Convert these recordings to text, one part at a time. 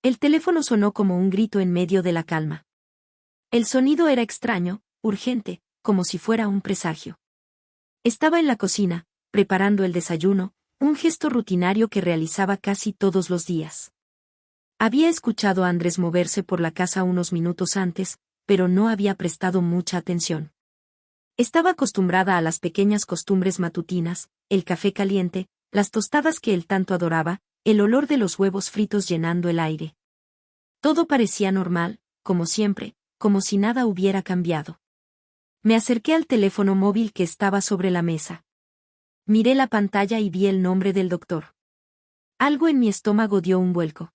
El teléfono sonó como un grito en medio de la calma. El sonido era extraño, urgente, como si fuera un presagio. Estaba en la cocina, preparando el desayuno, un gesto rutinario que realizaba casi todos los días. Había escuchado a Andrés moverse por la casa unos minutos antes, pero no había prestado mucha atención. Estaba acostumbrada a las pequeñas costumbres matutinas, el café caliente, las tostadas que él tanto adoraba, el olor de los huevos fritos llenando el aire. Todo parecía normal, como siempre, como si nada hubiera cambiado. Me acerqué al teléfono móvil que estaba sobre la mesa. Miré la pantalla y vi el nombre del doctor. Algo en mi estómago dio un vuelco.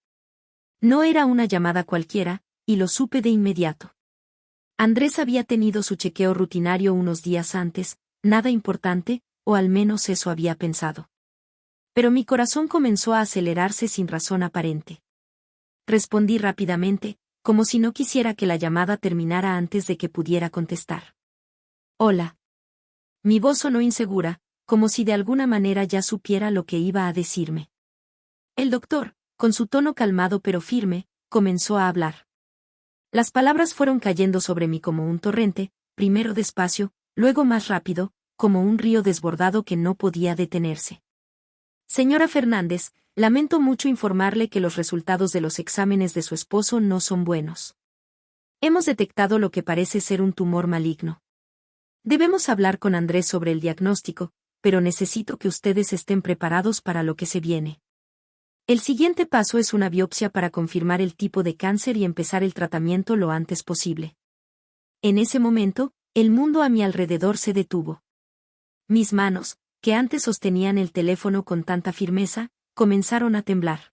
No era una llamada cualquiera, y lo supe de inmediato. Andrés había tenido su chequeo rutinario unos días antes, nada importante, o al menos eso había pensado. Pero mi corazón comenzó a acelerarse sin razón aparente. Respondí rápidamente, como si no quisiera que la llamada terminara antes de que pudiera contestar. Hola. Mi voz sonó insegura, como si de alguna manera ya supiera lo que iba a decirme. El doctor, con su tono calmado pero firme, comenzó a hablar. Las palabras fueron cayendo sobre mí como un torrente, primero despacio, luego más rápido, como un río desbordado que no podía detenerse. Señora Fernández, lamento mucho informarle que los resultados de los exámenes de su esposo no son buenos. Hemos detectado lo que parece ser un tumor maligno. Debemos hablar con Andrés sobre el diagnóstico, pero necesito que ustedes estén preparados para lo que se viene. El siguiente paso es una biopsia para confirmar el tipo de cáncer y empezar el tratamiento lo antes posible. En ese momento, el mundo a mi alrededor se detuvo. Mis manos, que antes sostenían el teléfono con tanta firmeza, comenzaron a temblar.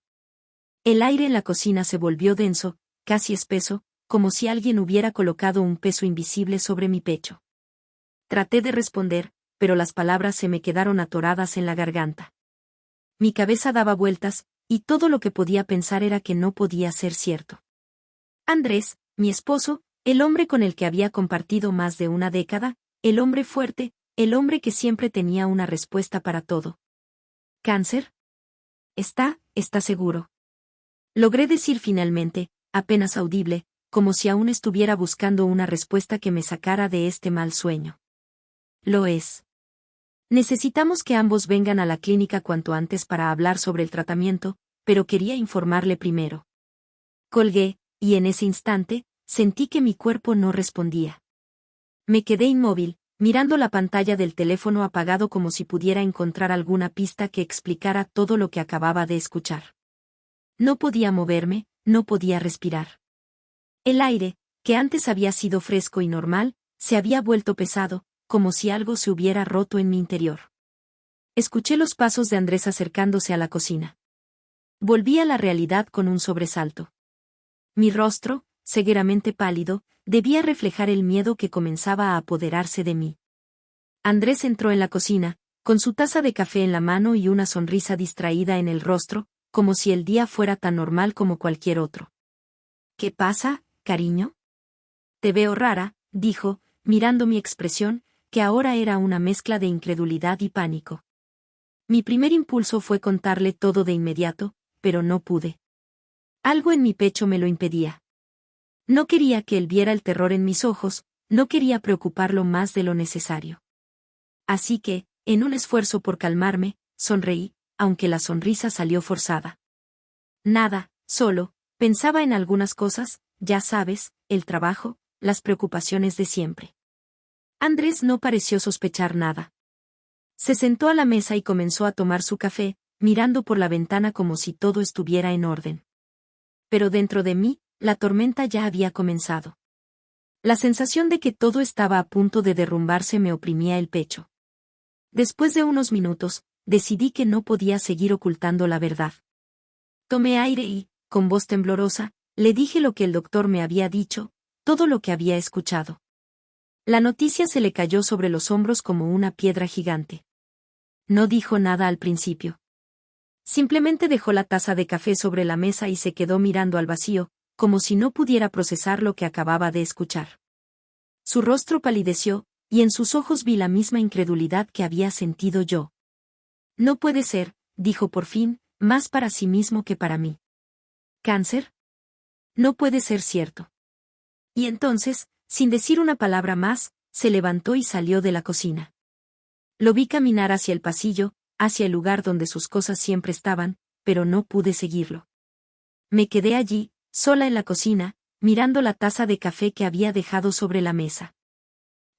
El aire en la cocina se volvió denso, casi espeso, como si alguien hubiera colocado un peso invisible sobre mi pecho. Traté de responder, pero las palabras se me quedaron atoradas en la garganta. Mi cabeza daba vueltas, y todo lo que podía pensar era que no podía ser cierto. Andrés, mi esposo, el hombre con el que había compartido más de una década, el hombre fuerte, el hombre que siempre tenía una respuesta para todo. ¿Cáncer? Está seguro. Logré decir finalmente, apenas audible, como si aún estuviera buscando una respuesta que me sacara de este mal sueño. Lo es. Necesitamos que ambos vengan a la clínica cuanto antes para hablar sobre el tratamiento, pero quería informarle primero. Colgué, y en ese instante, sentí que mi cuerpo no respondía. Me quedé inmóvil, mirando la pantalla del teléfono apagado como si pudiera encontrar alguna pista que explicara todo lo que acababa de escuchar. No podía moverme, no podía respirar. El aire, que antes había sido fresco y normal, se había vuelto pesado, como si algo se hubiera roto en mi interior. Escuché los pasos de Andrés acercándose a la cocina. Volví a la realidad con un sobresalto. Mi rostro, cegueramente pálido, debía reflejar el miedo que comenzaba a apoderarse de mí. Andrés entró en la cocina, con su taza de café en la mano y una sonrisa distraída en el rostro, como si el día fuera tan normal como cualquier otro. ¿Qué pasa, cariño? Te veo rara, dijo, mirando mi expresión, que ahora era una mezcla de incredulidad y pánico. Mi primer impulso fue contarle todo de inmediato, pero no pude. Algo en mi pecho me lo impedía. No quería que él viera el terror en mis ojos, no quería preocuparlo más de lo necesario. Así que, en un esfuerzo por calmarme, sonreí, aunque la sonrisa salió forzada. Nada, solo, pensaba en algunas cosas, ya sabes, el trabajo, las preocupaciones de siempre. Andrés no pareció sospechar nada. Se sentó a la mesa y comenzó a tomar su café, mirando por la ventana como si todo estuviera en orden. Pero dentro de mí, la tormenta ya había comenzado. La sensación de que todo estaba a punto de derrumbarse me oprimía el pecho. Después de unos minutos, decidí que no podía seguir ocultando la verdad. Tomé aire y, con voz temblorosa, le dije lo que el doctor me había dicho, todo lo que había escuchado. La noticia se le cayó sobre los hombros como una piedra gigante. No dijo nada al principio. Simplemente dejó la taza de café sobre la mesa y se quedó mirando al vacío, como si no pudiera procesar lo que acababa de escuchar. Su rostro palideció, y en sus ojos vi la misma incredulidad que había sentido yo. No puede ser, dijo por fin, más para sí mismo que para mí. ¿Cáncer? No puede ser cierto. Y entonces, sin decir una palabra más, se levantó y salió de la cocina. Lo vi caminar hacia el pasillo, hacia el lugar donde sus cosas siempre estaban, pero no pude seguirlo. Me quedé allí, sola en la cocina, mirando la taza de café que había dejado sobre la mesa.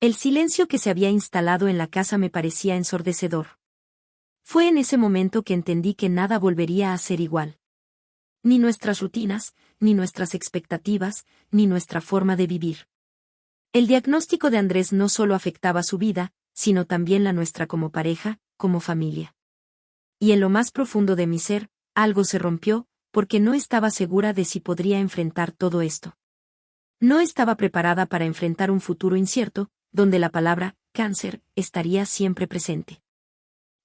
El silencio que se había instalado en la casa me parecía ensordecedor. Fue en ese momento que entendí que nada volvería a ser igual. Ni nuestras rutinas, ni nuestras expectativas, ni nuestra forma de vivir. El diagnóstico de Andrés no solo afectaba su vida, sino también la nuestra como pareja, como familia. Y en lo más profundo de mi ser, algo se rompió, porque no estaba segura de si podría enfrentar todo esto. No estaba preparada para enfrentar un futuro incierto, donde la palabra cáncer estaría siempre presente.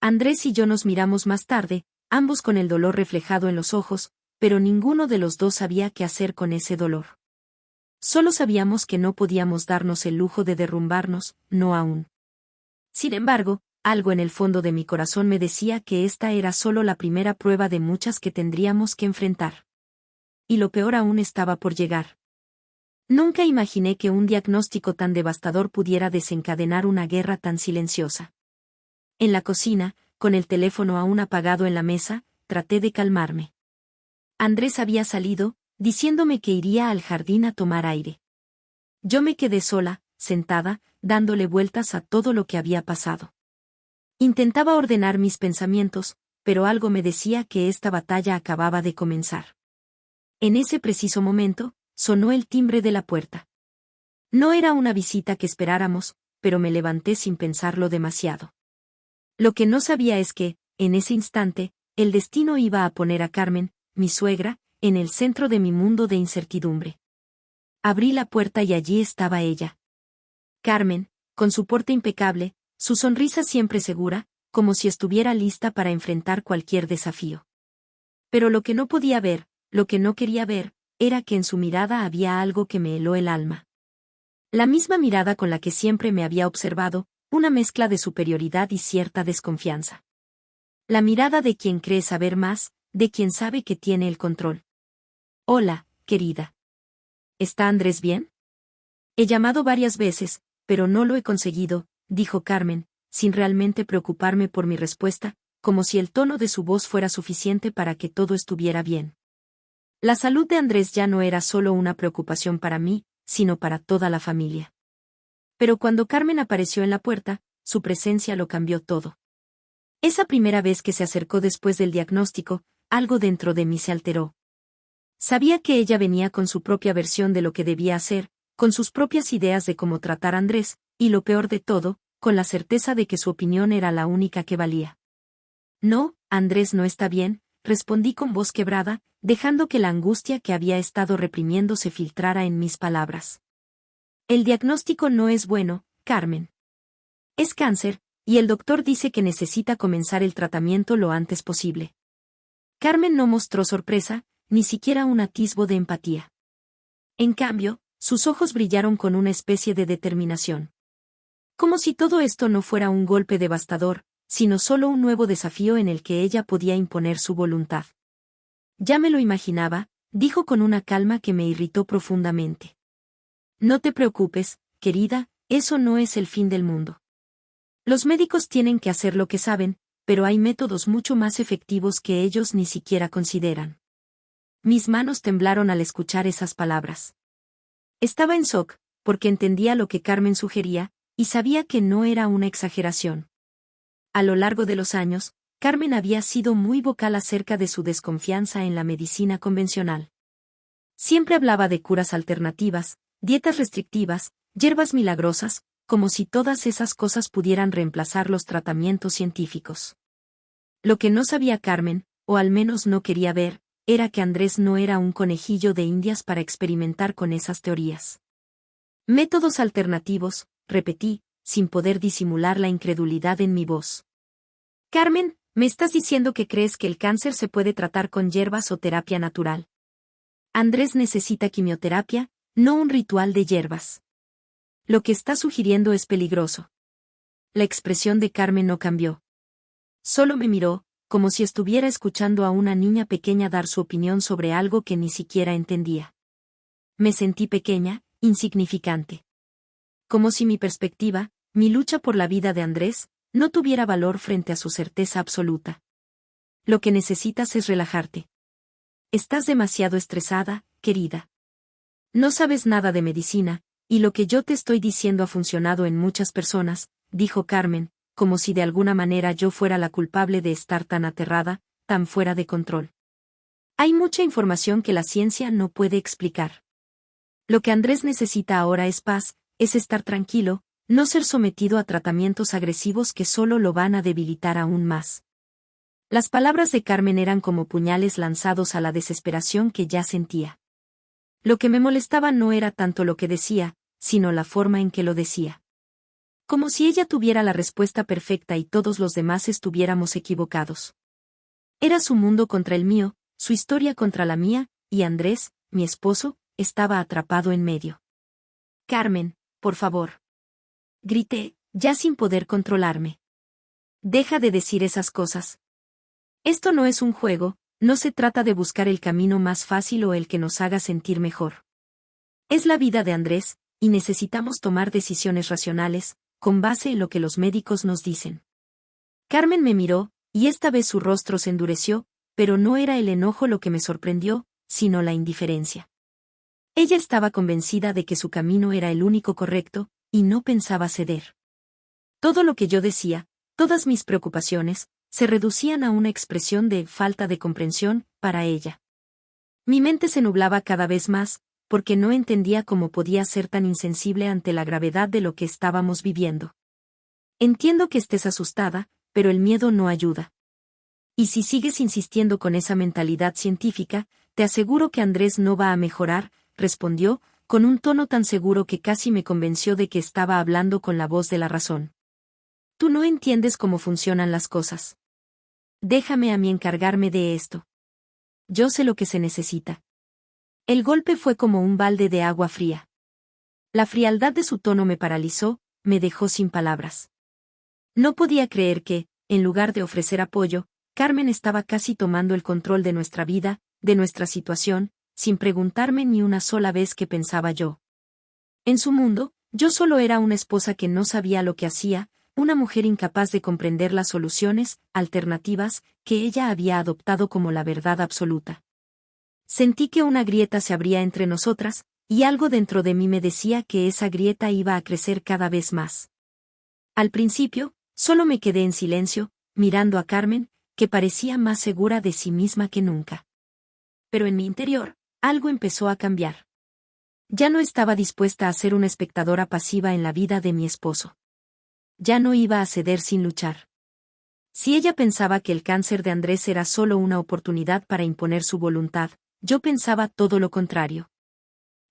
Andrés y yo nos miramos más tarde, ambos con el dolor reflejado en los ojos, pero ninguno de los dos sabía qué hacer con ese dolor. Solo sabíamos que no podíamos darnos el lujo de derrumbarnos, no aún. Sin embargo, algo en el fondo de mi corazón me decía que esta era solo la primera prueba de muchas que tendríamos que enfrentar. Y lo peor aún estaba por llegar. Nunca imaginé que un diagnóstico tan devastador pudiera desencadenar una guerra tan silenciosa. En la cocina, con el teléfono aún apagado en la mesa, traté de calmarme. Andrés había salido, diciéndome que iría al jardín a tomar aire. Yo me quedé sola, sentada, dándole vueltas a todo lo que había pasado. Intentaba ordenar mis pensamientos, pero algo me decía que esta batalla acababa de comenzar. En ese preciso momento, sonó el timbre de la puerta. No era una visita que esperáramos, pero me levanté sin pensarlo demasiado. Lo que no sabía es que, en ese instante, el destino iba a poner a Carmen, mi suegra, en el centro de mi mundo de incertidumbre. Abrí la puerta y allí estaba ella. Carmen, con su porte impecable, su sonrisa siempre segura, como si estuviera lista para enfrentar cualquier desafío. Pero lo que no podía ver, lo que no quería ver, era que en su mirada había algo que me heló el alma. La misma mirada con la que siempre me había observado, una mezcla de superioridad y cierta desconfianza. La mirada de quien cree saber más, de quien sabe que tiene el control. Hola, querida. ¿Está Andrés bien? He llamado varias veces, pero no lo he conseguido, dijo Carmen, sin realmente preocuparme por mi respuesta, como si el tono de su voz fuera suficiente para que todo estuviera bien. La salud de Andrés ya no era solo una preocupación para mí, sino para toda la familia. Pero cuando Carmen apareció en la puerta, su presencia lo cambió todo. Esa primera vez que se acercó después del diagnóstico, algo dentro de mí se alteró. Sabía que ella venía con su propia versión de lo que debía hacer, con sus propias ideas de cómo tratar a Andrés, y lo peor de todo, con la certeza de que su opinión era la única que valía. No, Andrés no está bien, respondí con voz quebrada, dejando que la angustia que había estado reprimiendo se filtrara en mis palabras. El diagnóstico no es bueno, Carmen. Es cáncer, y el doctor dice que necesita comenzar el tratamiento lo antes posible. Carmen no mostró sorpresa, ni siquiera un atisbo de empatía. En cambio, sus ojos brillaron con una especie de determinación. Como si todo esto no fuera un golpe devastador, sino solo un nuevo desafío en el que ella podía imponer su voluntad. Ya me lo imaginaba, dijo con una calma que me irritó profundamente. No te preocupes, querida, eso no es el fin del mundo. Los médicos tienen que hacer lo que saben, pero hay métodos mucho más efectivos que ellos ni siquiera consideran. Mis manos temblaron al escuchar esas palabras. Estaba en shock, porque entendía lo que Carmen sugería, y sabía que no era una exageración. A lo largo de los años, Carmen había sido muy vocal acerca de su desconfianza en la medicina convencional. Siempre hablaba de curas alternativas, dietas restrictivas, hierbas milagrosas, como si todas esas cosas pudieran reemplazar los tratamientos científicos. Lo que no sabía Carmen, o al menos no quería ver, era que Andrés no era un conejillo de indias para experimentar con esas teorías. Métodos alternativos, repetí, sin poder disimular la incredulidad en mi voz. Carmen, ¿me estás diciendo que crees que el cáncer se puede tratar con hierbas o terapia natural? Andrés necesita quimioterapia, no un ritual de hierbas. Lo que está sugiriendo es peligroso. La expresión de Carmen no cambió. Solo me miró, como si estuviera escuchando a una niña pequeña dar su opinión sobre algo que ni siquiera entendía. Me sentí pequeña, insignificante. Como si mi perspectiva, mi lucha por la vida de Andrés, no tuviera valor frente a su certeza absoluta. Lo que necesitas es relajarte. Estás demasiado estresada, querida. No sabes nada de medicina, y lo que yo te estoy diciendo ha funcionado en muchas personas, dijo Carmen, como si de alguna manera yo fuera la culpable de estar tan aterrada, tan fuera de control. Hay mucha información que la ciencia no puede explicar. Lo que Andrés necesita ahora es paz, es estar tranquilo, no ser sometido a tratamientos agresivos que solo lo van a debilitar aún más. Las palabras de Carmen eran como puñales lanzados a la desesperación que ya sentía. Lo que me molestaba no era tanto lo que decía, sino la forma en que lo decía. Como si ella tuviera la respuesta perfecta y todos los demás estuviéramos equivocados. Era su mundo contra el mío, su historia contra la mía, y Andrés, mi esposo, estaba atrapado en medio. Carmen, por favor. Grité, ya sin poder controlarme. Deja de decir esas cosas. Esto no es un juego, no se trata de buscar el camino más fácil o el que nos haga sentir mejor. Es la vida de Andrés, y necesitamos tomar decisiones racionales, con base en lo que los médicos nos dicen. Carmen me miró, y esta vez su rostro se endureció, pero no era el enojo lo que me sorprendió, sino la indiferencia. Ella estaba convencida de que su camino era el único correcto, y no pensaba ceder. Todo lo que yo decía, todas mis preocupaciones, se reducían a una expresión de falta de comprensión, para ella. Mi mente se nublaba cada vez más, porque no entendía cómo podía ser tan insensible ante la gravedad de lo que estábamos viviendo. Entiendo que estés asustada, pero el miedo no ayuda. Y si sigues insistiendo con esa mentalidad científica, te aseguro que Andrés no va a mejorar, respondió, con un tono tan seguro que casi me convenció de que estaba hablando con la voz de la razón. Tú no entiendes cómo funcionan las cosas. Déjame a mí encargarme de esto. Yo sé lo que se necesita. El golpe fue como un balde de agua fría. La frialdad de su tono me paralizó, me dejó sin palabras. No podía creer que, en lugar de ofrecer apoyo, Carmen estaba casi tomando el control de nuestra vida, de nuestra situación, sin preguntarme ni una sola vez qué pensaba yo. En su mundo, yo solo era una esposa que no sabía lo que hacía, una mujer incapaz de comprender las soluciones, alternativas, que ella había adoptado como la verdad absoluta. Sentí que una grieta se abría entre nosotras, y algo dentro de mí me decía que esa grieta iba a crecer cada vez más. Al principio, solo me quedé en silencio, mirando a Carmen, que parecía más segura de sí misma que nunca. Pero en mi interior, algo empezó a cambiar. Ya no estaba dispuesta a ser una espectadora pasiva en la vida de mi esposo. Ya no iba a ceder sin luchar. Si ella pensaba que el cáncer de Andrés era solo una oportunidad para imponer su voluntad, yo pensaba todo lo contrario.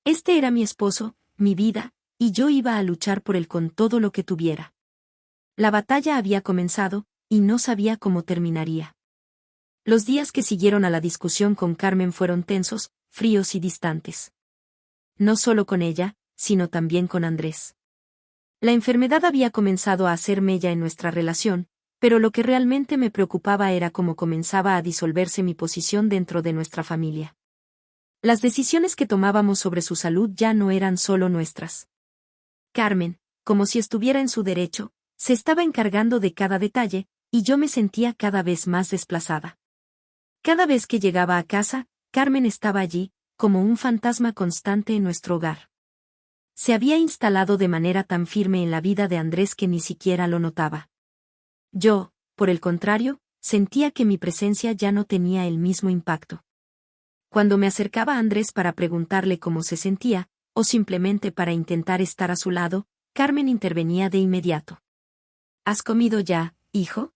Este era mi esposo, mi vida, y yo iba a luchar por él con todo lo que tuviera. La batalla había comenzado, y no sabía cómo terminaría. Los días que siguieron a la discusión con Carmen fueron tensos, fríos y distantes. No solo con ella, sino también con Andrés. La enfermedad había comenzado a hacer mella en nuestra relación, pero lo que realmente me preocupaba era cómo comenzaba a disolverse mi posición dentro de nuestra familia. Las decisiones que tomábamos sobre su salud ya no eran solo nuestras. Carmen, como si estuviera en su derecho, se estaba encargando de cada detalle, y yo me sentía cada vez más desplazada. Cada vez que llegaba a casa, Carmen estaba allí, como un fantasma constante en nuestro hogar. Se había instalado de manera tan firme en la vida de Andrés que ni siquiera lo notaba. Yo, por el contrario, sentía que mi presencia ya no tenía el mismo impacto. Cuando me acercaba a Andrés para preguntarle cómo se sentía, o simplemente para intentar estar a su lado, Carmen intervenía de inmediato. ¿Has comido ya, hijo?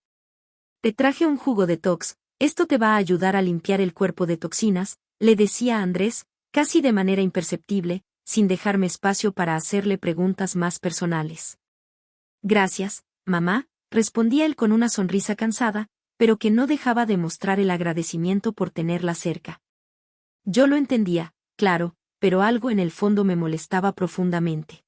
Te traje un jugo detox, esto te va a ayudar a limpiar el cuerpo de toxinas, le decía a Andrés, casi de manera imperceptible, sin dejarme espacio para hacerle preguntas más personales. Gracias, mamá, respondía él con una sonrisa cansada, pero que no dejaba de mostrar el agradecimiento por tenerla cerca. Yo lo entendía, claro, pero algo en el fondo me molestaba profundamente.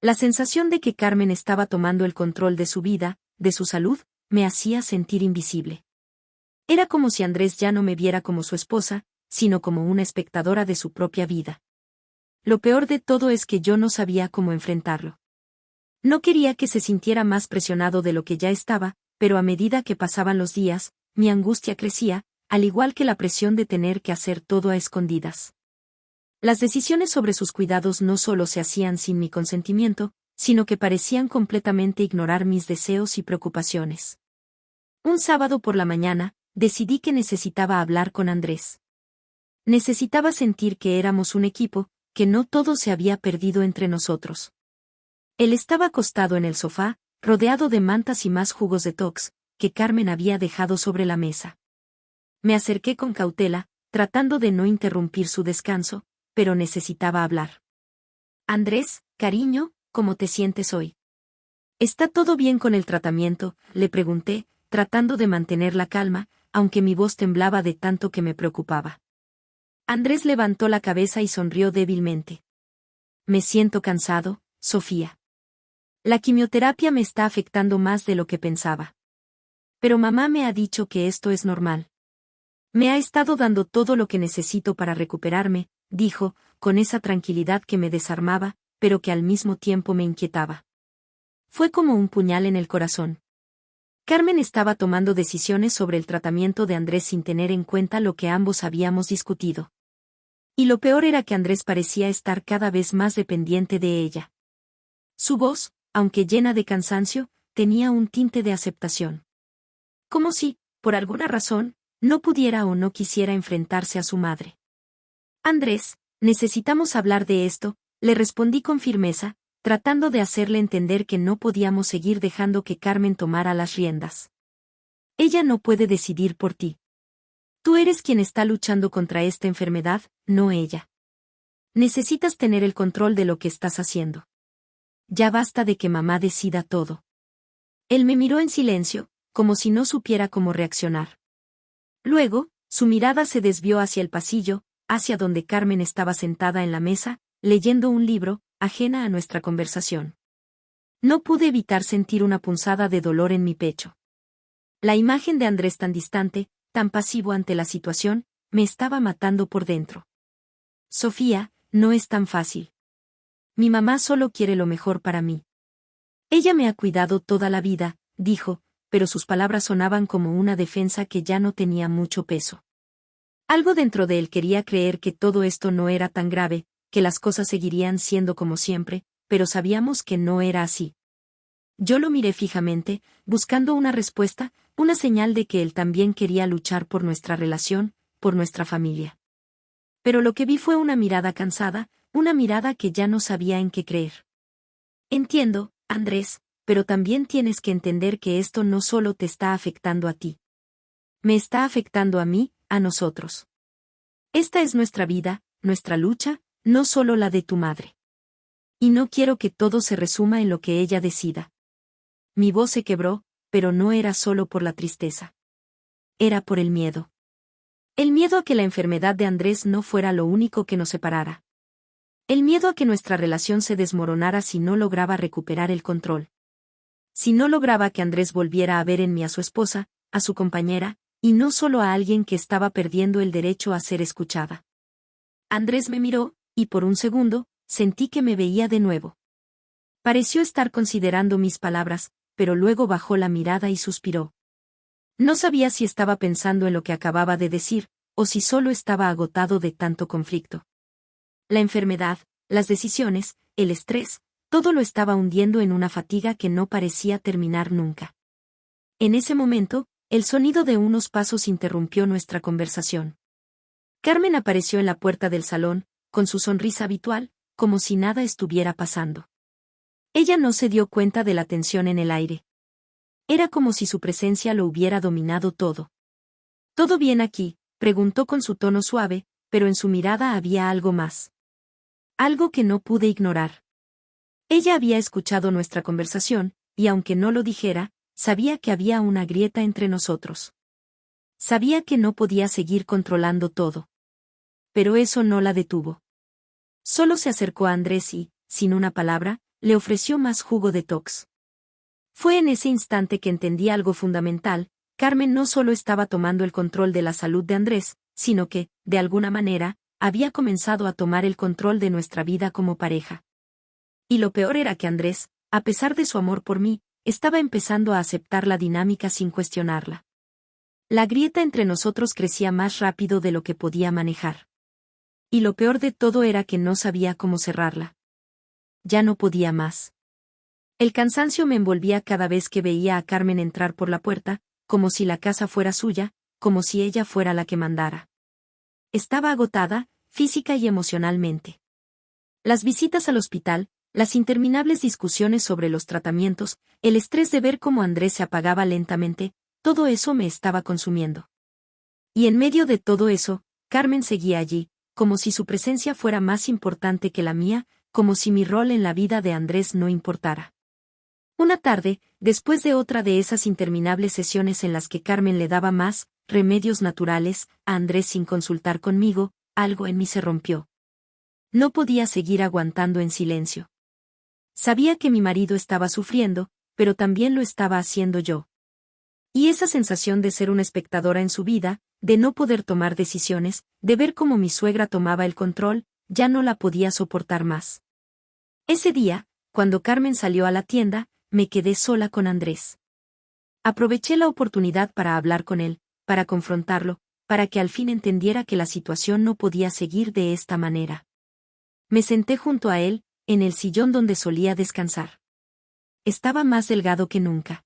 La sensación de que Carmen estaba tomando el control de su vida, de su salud, me hacía sentir invisible. Era como si Andrés ya no me viera como su esposa, sino como una espectadora de su propia vida. lo peor de todo es que yo no sabía cómo enfrentarlo. No quería que se sintiera más presionado de lo que ya estaba, pero a medida que pasaban los días, mi angustia crecía, al igual que la presión de tener que hacer todo a escondidas. Las decisiones sobre sus cuidados no solo se hacían sin mi consentimiento, sino que parecían completamente ignorar mis deseos y preocupaciones. Un sábado por la mañana, decidí que necesitaba hablar con Andrés. Necesitaba sentir que éramos un equipo, que no todo se había perdido entre nosotros. Él estaba acostado en el sofá, rodeado de mantas y más jugos de tox, que Carmen había dejado sobre la mesa. Me acerqué con cautela, tratando de no interrumpir su descanso, pero necesitaba hablar. Andrés, cariño, ¿cómo te sientes hoy? ¿Está todo bien con el tratamiento?, le pregunté, tratando de mantener la calma, aunque mi voz temblaba de tanto que me preocupaba. Andrés levantó la cabeza y sonrió débilmente. Me siento cansado, Sofía. La quimioterapia me está afectando más de lo que pensaba. Pero mamá me ha dicho que esto es normal. Me ha estado dando todo lo que necesito para recuperarme, dijo, con esa tranquilidad que me desarmaba, pero que al mismo tiempo me inquietaba. Fue como un puñal en el corazón. Carmen estaba tomando decisiones sobre el tratamiento de Andrés sin tener en cuenta lo que ambos habíamos discutido. Y lo peor era que Andrés parecía estar cada vez más dependiente de ella. Su voz, aunque llena de cansancio, tenía un tinte de aceptación. Como si, por alguna razón, no pudiera o no quisiera enfrentarse a su madre. Andrés, necesitamos hablar de esto, le respondí con firmeza, tratando de hacerle entender que no podíamos seguir dejando que Carmen tomara las riendas. Ella no puede decidir por ti. Tú eres quien está luchando contra esta enfermedad, no ella. Necesitas tener el control de lo que estás haciendo. Ya basta de que mamá decida todo. Él me miró en silencio, como si no supiera cómo reaccionar. Luego, su mirada se desvió hacia el pasillo, hacia donde Carmen estaba sentada en la mesa, leyendo un libro, ajena a nuestra conversación. No pude evitar sentir una punzada de dolor en mi pecho. La imagen de Andrés tan distante, tan pasivo ante la situación, me estaba matando por dentro. Sofía, no es tan fácil. Mi mamá solo quiere lo mejor para mí. Ella me ha cuidado toda la vida, dijo, pero sus palabras sonaban como una defensa que ya no tenía mucho peso. Algo dentro de él quería creer que todo esto no era tan grave, que las cosas seguirían siendo como siempre, pero sabíamos que no era así. Yo lo miré fijamente, buscando una respuesta, una señal de que él también quería luchar por nuestra relación, por nuestra familia. Pero lo que vi fue una mirada cansada, una mirada que ya no sabía en qué creer. Entiendo, Andrés, pero también tienes que entender que esto no solo te está afectando a ti. Me está afectando a mí, a nosotros. Esta es nuestra vida, nuestra lucha, no solo la de tu madre. Y no quiero que todo se resuma en lo que ella decida. Mi voz se quebró, pero no era solo por la tristeza. Era por el miedo. El miedo a que la enfermedad de Andrés no fuera lo único que nos separara. El miedo a que nuestra relación se desmoronara si no lograba recuperar el control. Si no lograba que Andrés volviera a ver en mí a su esposa, a su compañera, y no solo a alguien que estaba perdiendo el derecho a ser escuchada. Andrés me miró, y por un segundo, sentí que me veía de nuevo. Pareció estar considerando mis palabras, pero luego bajó la mirada y suspiró. No sabía si estaba pensando en lo que acababa de decir, o si solo estaba agotado de tanto conflicto. La enfermedad, las decisiones, el estrés, todo lo estaba hundiendo en una fatiga que no parecía terminar nunca. En ese momento, el sonido de unos pasos interrumpió nuestra conversación. Carmen apareció en la puerta del salón, con su sonrisa habitual, como si nada estuviera pasando. Ella no se dio cuenta de la tensión en el aire. Era como si su presencia lo hubiera dominado todo. ¿Todo bien aquí?, preguntó con su tono suave, pero en su mirada había algo más. Algo que no pude ignorar. Ella había escuchado nuestra conversación, y aunque no lo dijera, sabía que había una grieta entre nosotros. Sabía que no podía seguir controlando todo. Pero eso no la detuvo. Solo se acercó a Andrés y, sin una palabra, le ofreció más jugo de tox. Fue en ese instante que entendí algo fundamental: Carmen no solo estaba tomando el control de la salud de Andrés, sino que, de alguna manera, había comenzado a tomar el control de nuestra vida como pareja. Y lo peor era que Andrés, a pesar de su amor por mí, estaba empezando a aceptar la dinámica sin cuestionarla. La grieta entre nosotros crecía más rápido de lo que podía manejar. Y lo peor de todo era que no sabía cómo cerrarla. Ya no podía más. El cansancio me envolvía cada vez que veía a Carmen entrar por la puerta, como si la casa fuera suya, como si ella fuera la que mandara. Estaba agotada, física y emocionalmente. Las visitas al hospital, las interminables discusiones sobre los tratamientos, el estrés de ver cómo Andrés se apagaba lentamente, todo eso me estaba consumiendo. Y en medio de todo eso, Carmen seguía allí, como si su presencia fuera más importante que la mía, como si mi rol en la vida de Andrés no importara. Una tarde, después de otra de esas interminables sesiones en las que Carmen le daba más remedios naturales a Andrés sin consultar conmigo, algo en mí se rompió. No podía seguir aguantando en silencio. Sabía que mi marido estaba sufriendo, pero también lo estaba haciendo yo. Y esa sensación de ser una espectadora en su vida, de no poder tomar decisiones, de ver cómo mi suegra tomaba el control, ya no la podía soportar más. Ese día, cuando Carmen salió a la tienda, me quedé sola con Andrés. Aproveché la oportunidad para hablar con él, para confrontarlo, para que al fin entendiera que la situación no podía seguir de esta manera. Me senté junto a él, en el sillón donde solía descansar. Estaba más delgado que nunca.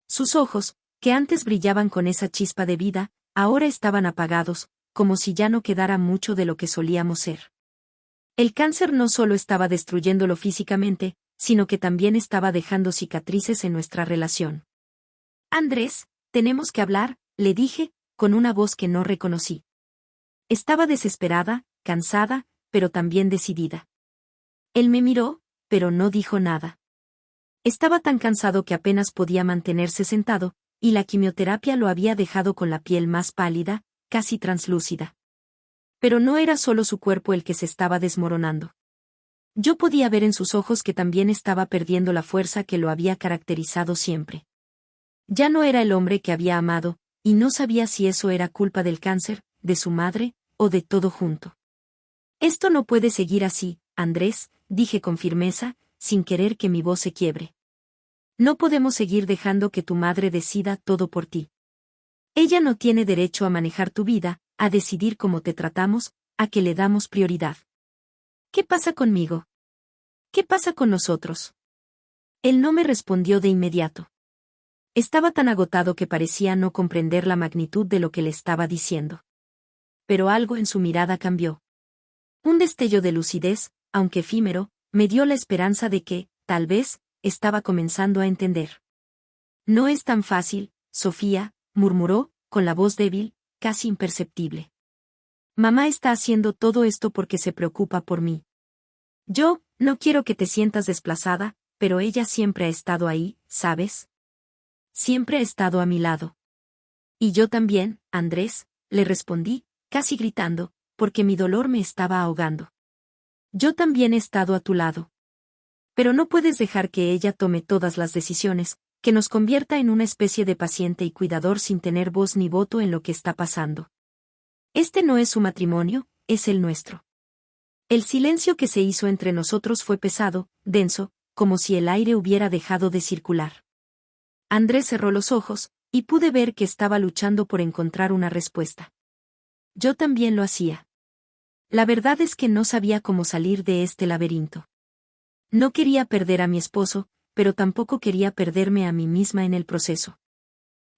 Sus ojos, que antes brillaban con esa chispa de vida, ahora estaban apagados, como si ya no quedara mucho de lo que solíamos ser. El cáncer no solo estaba destruyéndolo físicamente, sino que también estaba dejando cicatrices en nuestra relación. Andrés, tenemos que hablar, le dije, con una voz que no reconocí. Estaba desesperada, cansada, pero también decidida. Él me miró, pero no dijo nada. Estaba tan cansado que apenas podía mantenerse sentado, y la quimioterapia lo había dejado con la piel más pálida, casi translúcida. Pero no era solo su cuerpo el que se estaba desmoronando. Yo podía ver en sus ojos que también estaba perdiendo la fuerza que lo había caracterizado siempre. Ya no era el hombre que había amado, y no sabía si eso era culpa del cáncer, de su madre, o de todo junto. Esto no puede seguir así, Andrés, dije con firmeza, sin querer que mi voz se quiebre. No podemos seguir dejando que tu madre decida todo por ti. Ella no tiene derecho a manejar tu vida, a decidir cómo te tratamos, a que le damos prioridad. ¿Qué pasa conmigo? ¿Qué pasa con nosotros? Él no me respondió de inmediato. Estaba tan agotado que parecía no comprender la magnitud de lo que le estaba diciendo. Pero algo en su mirada cambió. Un destello de lucidez, aunque efímero, me dio la esperanza de que, tal vez, estaba comenzando a entender. No es tan fácil, Sofía, murmuró, con la voz débil, casi imperceptible. Mamá está haciendo todo esto porque se preocupa por mí. Yo, no quiero que te sientas desplazada, pero ella siempre ha estado ahí, ¿sabes? Siempre ha estado a mi lado. Y yo también, Andrés, le respondí, casi gritando, porque mi dolor me estaba ahogando. Yo también he estado a tu lado. Pero no puedes dejar que ella tome todas las decisiones, que nos convierta en una especie de paciente y cuidador sin tener voz ni voto en lo que está pasando. Este no es su matrimonio, es el nuestro. El silencio que se hizo entre nosotros fue pesado, denso, como si el aire hubiera dejado de circular. Andrés cerró los ojos, y pude ver que estaba luchando por encontrar una respuesta. Yo también lo hacía. La verdad es que no sabía cómo salir de este laberinto. No quería perder a mi esposo, pero tampoco quería perderme a mí misma en el proceso.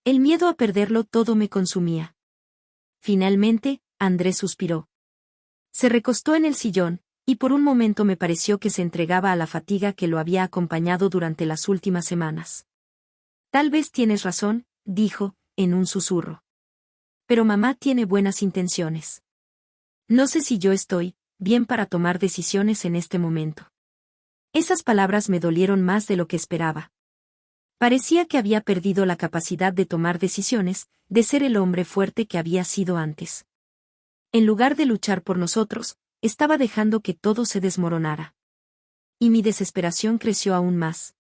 El miedo a perderlo todo me consumía. Finalmente, Andrés suspiró. Se recostó en el sillón, y por un momento me pareció que se entregaba a la fatiga que lo había acompañado durante las últimas semanas. Tal vez tienes razón, dijo, en un susurro. Pero mamá tiene buenas intenciones. No sé si yo estoy bien para tomar decisiones en este momento. Esas palabras me dolieron más de lo que esperaba. Parecía que había perdido la capacidad de tomar decisiones, de ser el hombre fuerte que había sido antes. En lugar de luchar por nosotros, estaba dejando que todo se desmoronara. Y mi desesperación creció aún más.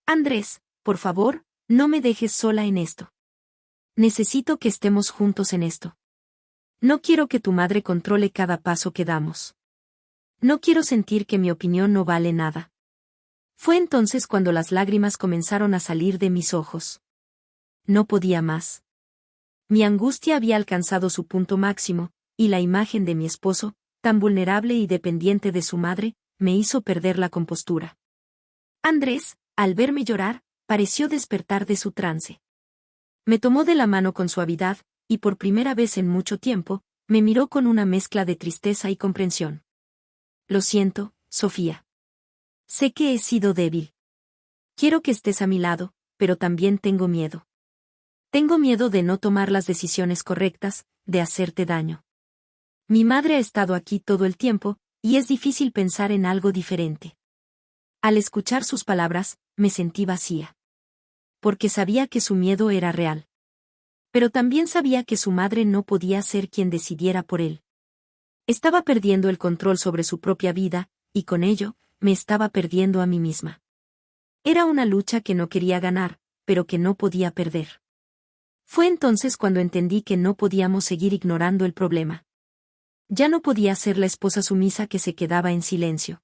Andrés, por favor, no me dejes sola en esto. Necesito que estemos juntos en esto. No quiero que tu madre controle cada paso que damos. No quiero sentir que mi opinión no vale nada. Fue entonces cuando las lágrimas comenzaron a salir de mis ojos. No podía más. Mi angustia había alcanzado su punto máximo, y la imagen de mi esposo, tan vulnerable y dependiente de su madre, me hizo perder la compostura. Andrés, al verme llorar, pareció despertar de su trance. Me tomó de la mano con suavidad, y por primera vez en mucho tiempo, me miró con una mezcla de tristeza y comprensión. Lo siento, Sofía. Sé que he sido débil. Quiero que estés a mi lado, pero también tengo miedo. Tengo miedo de no tomar las decisiones correctas, de hacerte daño. Mi madre ha estado aquí todo el tiempo, y es difícil pensar en algo diferente. Al escuchar sus palabras, me sentí vacía. Porque sabía que su miedo era real. Pero también sabía que su madre no podía ser quien decidiera por él. Estaba perdiendo el control sobre su propia vida, y con ello, me estaba perdiendo a mí misma. Era una lucha que no quería ganar, pero que no podía perder. Fue entonces cuando entendí que no podíamos seguir ignorando el problema. Ya no podía ser la esposa sumisa que se quedaba en silencio.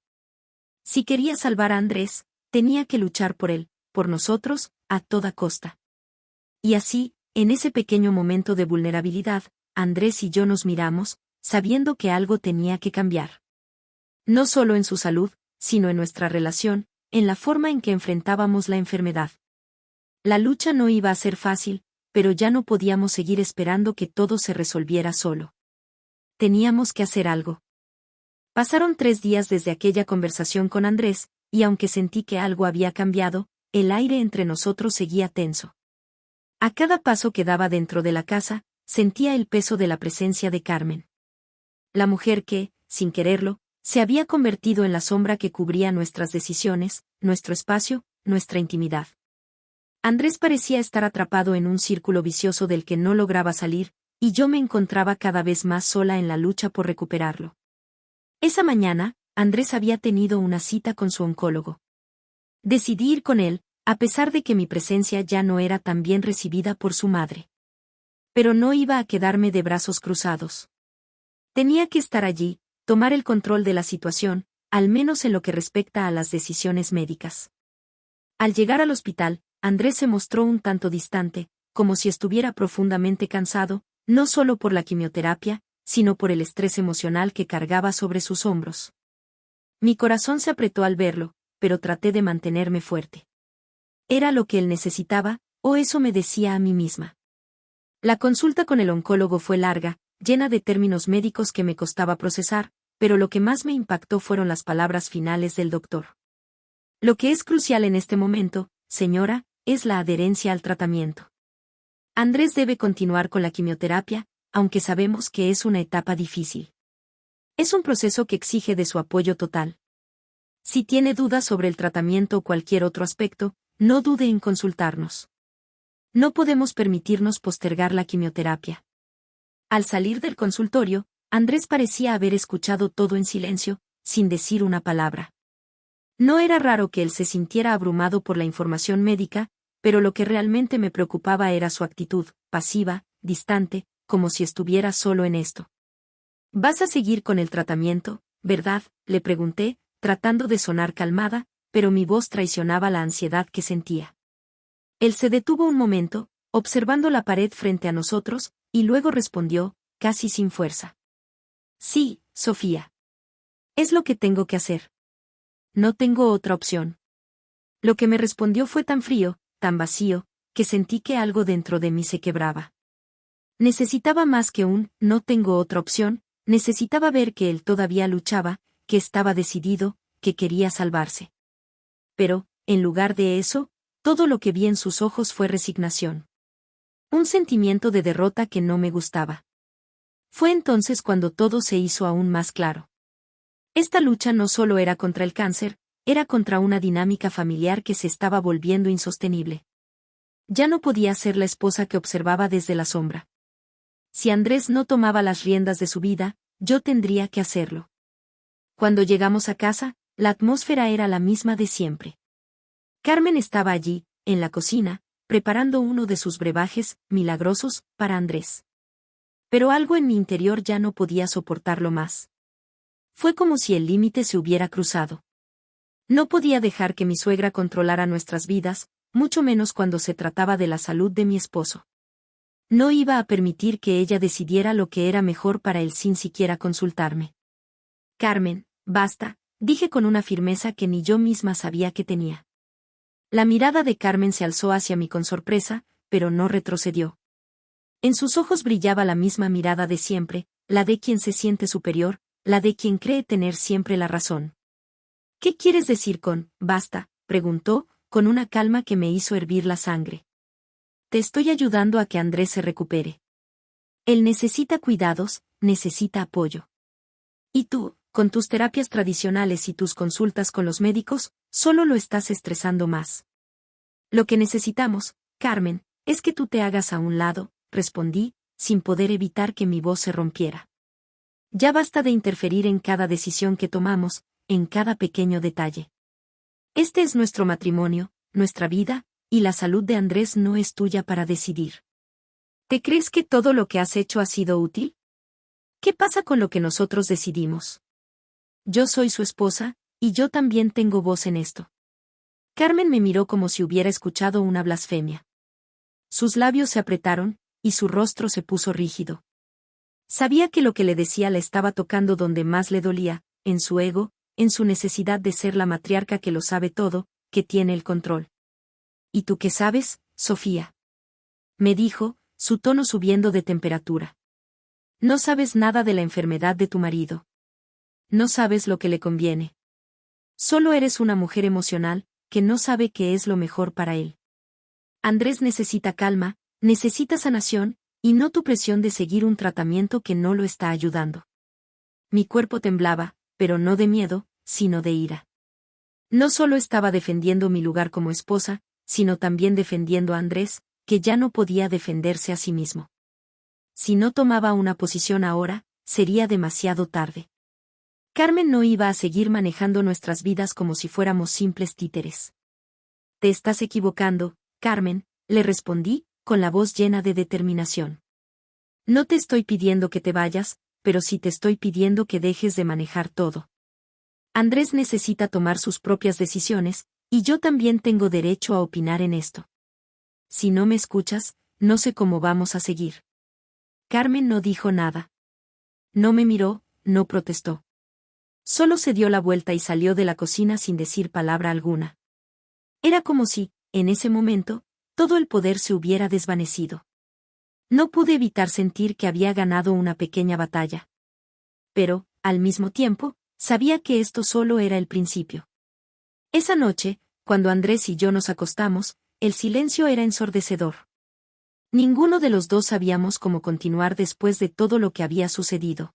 Si quería salvar a Andrés, tenía que luchar por él, por nosotros, a toda costa. Y así, en ese pequeño momento de vulnerabilidad, Andrés y yo nos miramos, sabiendo que algo tenía que cambiar. No solo en su salud, sino en nuestra relación, en la forma en que enfrentábamos la enfermedad. La lucha no iba a ser fácil, pero ya no podíamos seguir esperando que todo se resolviera solo. Teníamos que hacer algo. Pasaron 3 días desde aquella conversación con Andrés, y aunque sentí que algo había cambiado, el aire entre nosotros seguía tenso. A cada paso que daba dentro de la casa, sentía el peso de la presencia de Carmen. La mujer que, sin quererlo, se había convertido en la sombra que cubría nuestras decisiones, nuestro espacio, nuestra intimidad. Andrés parecía estar atrapado en un círculo vicioso del que no lograba salir, y yo me encontraba cada vez más sola en la lucha por recuperarlo. Esa mañana, Andrés había tenido una cita con su oncólogo. Decidí ir con él, a pesar de que mi presencia ya no era tan bien recibida por su madre. Pero no iba a quedarme de brazos cruzados. Tenía que estar allí, tomar el control de la situación, al menos en lo que respecta a las decisiones médicas. Al llegar al hospital, Andrés se mostró un tanto distante, como si estuviera profundamente cansado, no solo por la quimioterapia, sino por el estrés emocional que cargaba sobre sus hombros. Mi corazón se apretó al verlo, pero traté de mantenerme fuerte. ¿Era lo que él necesitaba, o eso me decía a mí misma? La consulta con el oncólogo fue larga, llena de términos médicos que me costaba procesar, pero lo que más me impactó fueron las palabras finales del doctor. Lo que es crucial en este momento, señora, es la adherencia al tratamiento. Andrés debe continuar con la quimioterapia, aunque sabemos que es una etapa difícil. Es un proceso que exige de su apoyo total. Si tiene dudas sobre el tratamiento o cualquier otro aspecto, no dude en consultarnos. No podemos permitirnos postergar la quimioterapia. Al salir del consultorio, Andrés parecía haber escuchado todo en silencio, sin decir una palabra. No era raro que él se sintiera abrumado por la información médica, pero lo que realmente me preocupaba era su actitud, pasiva, distante, como si estuviera solo en esto. ¿Vas a seguir con el tratamiento, verdad?, le pregunté, tratando de sonar calmada, pero mi voz traicionaba la ansiedad que sentía. Él se detuvo un momento, observando la pared frente a nosotros, y luego respondió, casi sin fuerza. Sí, Sofía. Es lo que tengo que hacer. No tengo otra opción. Lo que me respondió fue tan frío, tan vacío, que sentí que algo dentro de mí se quebraba. Necesitaba más que un «no tengo otra opción», necesitaba ver que él todavía luchaba, que estaba decidido, que quería salvarse. Pero, en lugar de eso, todo lo que vi en sus ojos fue resignación. Un sentimiento de derrota que no me gustaba. Fue entonces cuando todo se hizo aún más claro. Esta lucha no solo era contra el cáncer, era contra una dinámica familiar que se estaba volviendo insostenible. Ya no podía ser la esposa que observaba desde la sombra. Si Andrés no tomaba las riendas de su vida, yo tendría que hacerlo. Cuando llegamos a casa, la atmósfera era la misma de siempre. Carmen estaba allí, en la cocina, preparando uno de sus brebajes milagrosos para Andrés. Pero algo en mi interior ya no podía soportarlo más. Fue como si el límite se hubiera cruzado. No podía dejar que mi suegra controlara nuestras vidas, mucho menos cuando se trataba de la salud de mi esposo. No iba a permitir que ella decidiera lo que era mejor para él sin siquiera consultarme. Carmen, basta, dije con una firmeza que ni yo misma sabía que tenía. La mirada de Carmen se alzó hacia mí con sorpresa, pero no retrocedió. En sus ojos brillaba la misma mirada de siempre, la de quien se siente superior, la de quien cree tener siempre la razón. ¿Qué quieres decir con basta?, preguntó, con una calma que me hizo hervir la sangre. Te estoy ayudando a que Andrés se recupere. Él necesita cuidados, necesita apoyo. Y tú, con tus terapias tradicionales y tus consultas con los médicos, solo lo estás estresando más. Lo que necesitamos, Carmen, es que tú te hagas a un lado, respondí, sin poder evitar que mi voz se rompiera. Ya basta de interferir en cada decisión que tomamos, en cada pequeño detalle. Este es nuestro matrimonio, nuestra vida, y la salud de Andrés no es tuya para decidir. ¿Te crees que todo lo que has hecho ha sido útil? ¿Qué pasa con lo que nosotros decidimos? Yo soy su esposa, y yo también tengo voz en esto. Carmen me miró como si hubiera escuchado una blasfemia. Sus labios se apretaron, y su rostro se puso rígido. Sabía que lo que le decía le estaba tocando donde más le dolía, en su ego, en su necesidad de ser la matriarca que lo sabe todo, que tiene el control. ¿Y tú qué sabes, Sofía? Me dijo, su tono subiendo de temperatura. No sabes nada de la enfermedad de tu marido. No sabes lo que le conviene. Solo eres una mujer emocional, que no sabe qué es lo mejor para él. Andrés necesita calma, necesita sanación, y no tu presión de seguir un tratamiento que no lo está ayudando. Mi cuerpo temblaba, pero no de miedo, sino de ira. No solo estaba defendiendo mi lugar como esposa, sino también defendiendo a Andrés, que ya no podía defenderse a sí mismo. Si no tomaba una posición ahora, sería demasiado tarde. Carmen no iba a seguir manejando nuestras vidas como si fuéramos simples títeres. Te estás equivocando, Carmen, le respondí, con la voz llena de determinación. No te estoy pidiendo que te vayas, pero sí te estoy pidiendo que dejes de manejar todo. Andrés necesita tomar sus propias decisiones, y yo también tengo derecho a opinar en esto. Si no me escuchas, no sé cómo vamos a seguir. Carmen no dijo nada. No me miró, no protestó. Solo se dio la vuelta y salió de la cocina sin decir palabra alguna. Era como si, en ese momento, todo el poder se hubiera desvanecido. No pude evitar sentir que había ganado una pequeña batalla. Pero, al mismo tiempo, sabía que esto solo era el principio. Esa noche, cuando Andrés y yo nos acostamos, el silencio era ensordecedor. Ninguno de los dos sabíamos cómo continuar después de todo lo que había sucedido.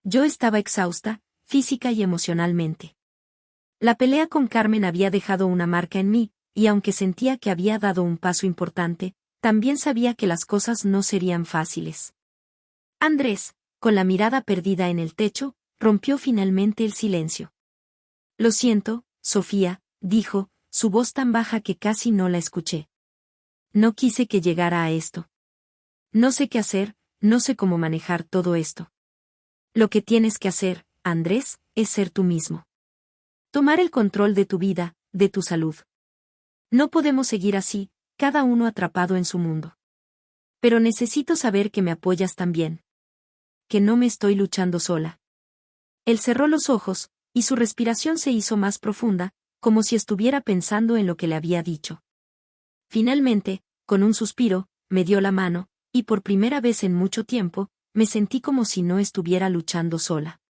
Yo estaba exhausta, física y emocionalmente. La pelea con Carmen había dejado una marca en mí, y aunque sentía que había dado un paso importante, también sabía que las cosas no serían fáciles. Andrés, con la mirada perdida en el techo, rompió finalmente el silencio. Lo siento, Sofía, dijo, su voz tan baja que casi no la escuché. No quise que llegara a esto. No sé qué hacer, no sé cómo manejar todo esto. Lo que tienes que hacer, Andrés, es ser tú mismo. Tomar el control de tu vida, de tu salud. No podemos seguir así, cada uno atrapado en su mundo. Pero necesito saber que me apoyas también. Que no me estoy luchando sola. Él cerró los ojos, y su respiración se hizo más profunda, como si estuviera pensando en lo que le había dicho. Finalmente, con un suspiro, me dio la mano, y por primera vez en mucho tiempo, me sentí como si no estuviera luchando sola.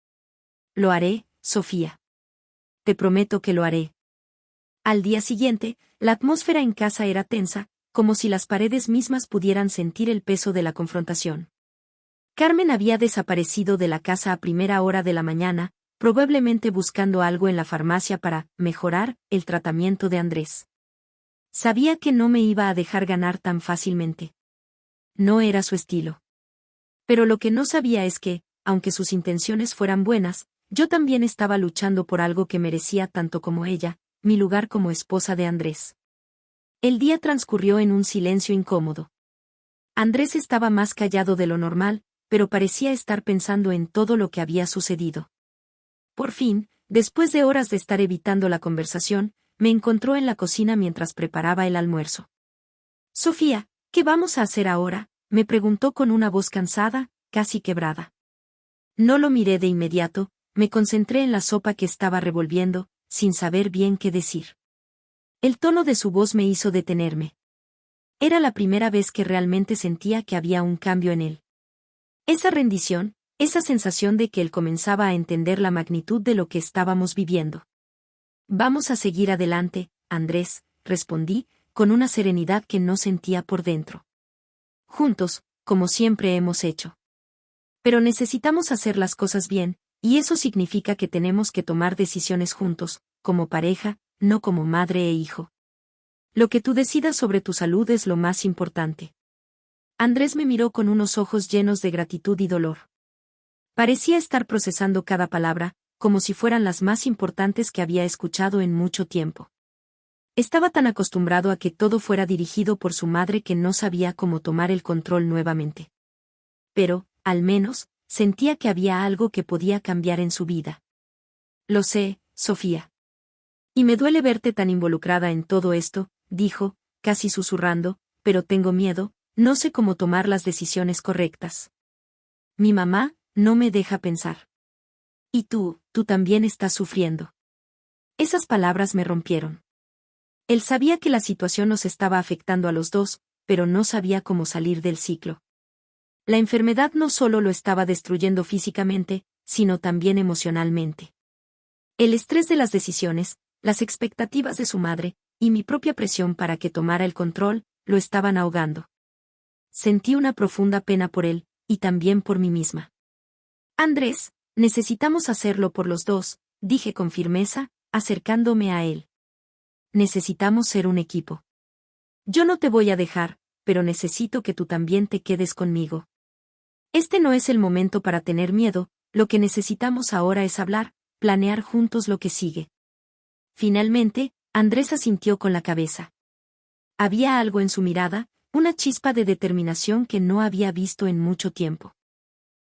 Lo haré, Sofía. Te prometo que lo haré. Al día siguiente, la atmósfera en casa era tensa, como si las paredes mismas pudieran sentir el peso de la confrontación. Carmen había desaparecido de la casa a primera hora de la mañana, probablemente buscando algo en la farmacia para mejorar el tratamiento de Andrés. Sabía que no me iba a dejar ganar tan fácilmente. No era su estilo. Pero lo que no sabía es que, aunque sus intenciones fueran buenas, yo también estaba luchando por algo que merecía tanto como ella, mi lugar como esposa de Andrés. El día transcurrió en un silencio incómodo. Andrés estaba más callado de lo normal, pero parecía estar pensando en todo lo que había sucedido. Por fin, después de horas de estar evitando la conversación, me encontró en la cocina mientras preparaba el almuerzo. «Sofía, ¿qué vamos a hacer ahora?», me preguntó con una voz cansada, casi quebrada. No lo miré de inmediato, me concentré en la sopa que estaba revolviendo, sin saber bien qué decir. El tono de su voz me hizo detenerme. Era la primera vez que realmente sentía que había un cambio en él. Esa rendición, esa sensación de que él comenzaba a entender la magnitud de lo que estábamos viviendo. «Vamos a seguir adelante, Andrés», respondí, con una serenidad que no sentía por dentro. «Juntos, como siempre hemos hecho. Pero necesitamos hacer las cosas bien, y eso significa que tenemos que tomar decisiones juntos, como pareja, no como madre e hijo. Lo que tú decidas sobre tu salud es lo más importante». Andrés me miró con unos ojos llenos de gratitud y dolor. Parecía estar procesando cada palabra, como si fueran las más importantes que había escuchado en mucho tiempo. Estaba tan acostumbrado a que todo fuera dirigido por su madre que no sabía cómo tomar el control nuevamente. Pero, al menos, sentía que había algo que podía cambiar en su vida. «Lo sé, Sofía. Y me duele verte tan involucrada en todo esto», dijo, casi susurrando, «pero tengo miedo, no sé cómo tomar las decisiones correctas. Mi mamá no me deja pensar. Y tú también estás sufriendo». Esas palabras me rompieron. Él sabía que la situación nos estaba afectando a los dos, pero no sabía cómo salir del ciclo. La enfermedad no solo lo estaba destruyendo físicamente, sino también emocionalmente. El estrés de las decisiones, las expectativas de su madre, y mi propia presión para que tomara el control, lo estaban ahogando. Sentí una profunda pena por él, y también por mí misma. «Andrés, necesitamos hacerlo por los dos», dije con firmeza, acercándome a él. «Necesitamos ser un equipo. Yo no te voy a dejar, pero necesito que tú también te quedes conmigo. Este no es el momento para tener miedo, lo que necesitamos ahora es hablar, planear juntos lo que sigue». Finalmente, Andrés asintió con la cabeza. Había algo en su mirada, una chispa de determinación que no había visto en mucho tiempo.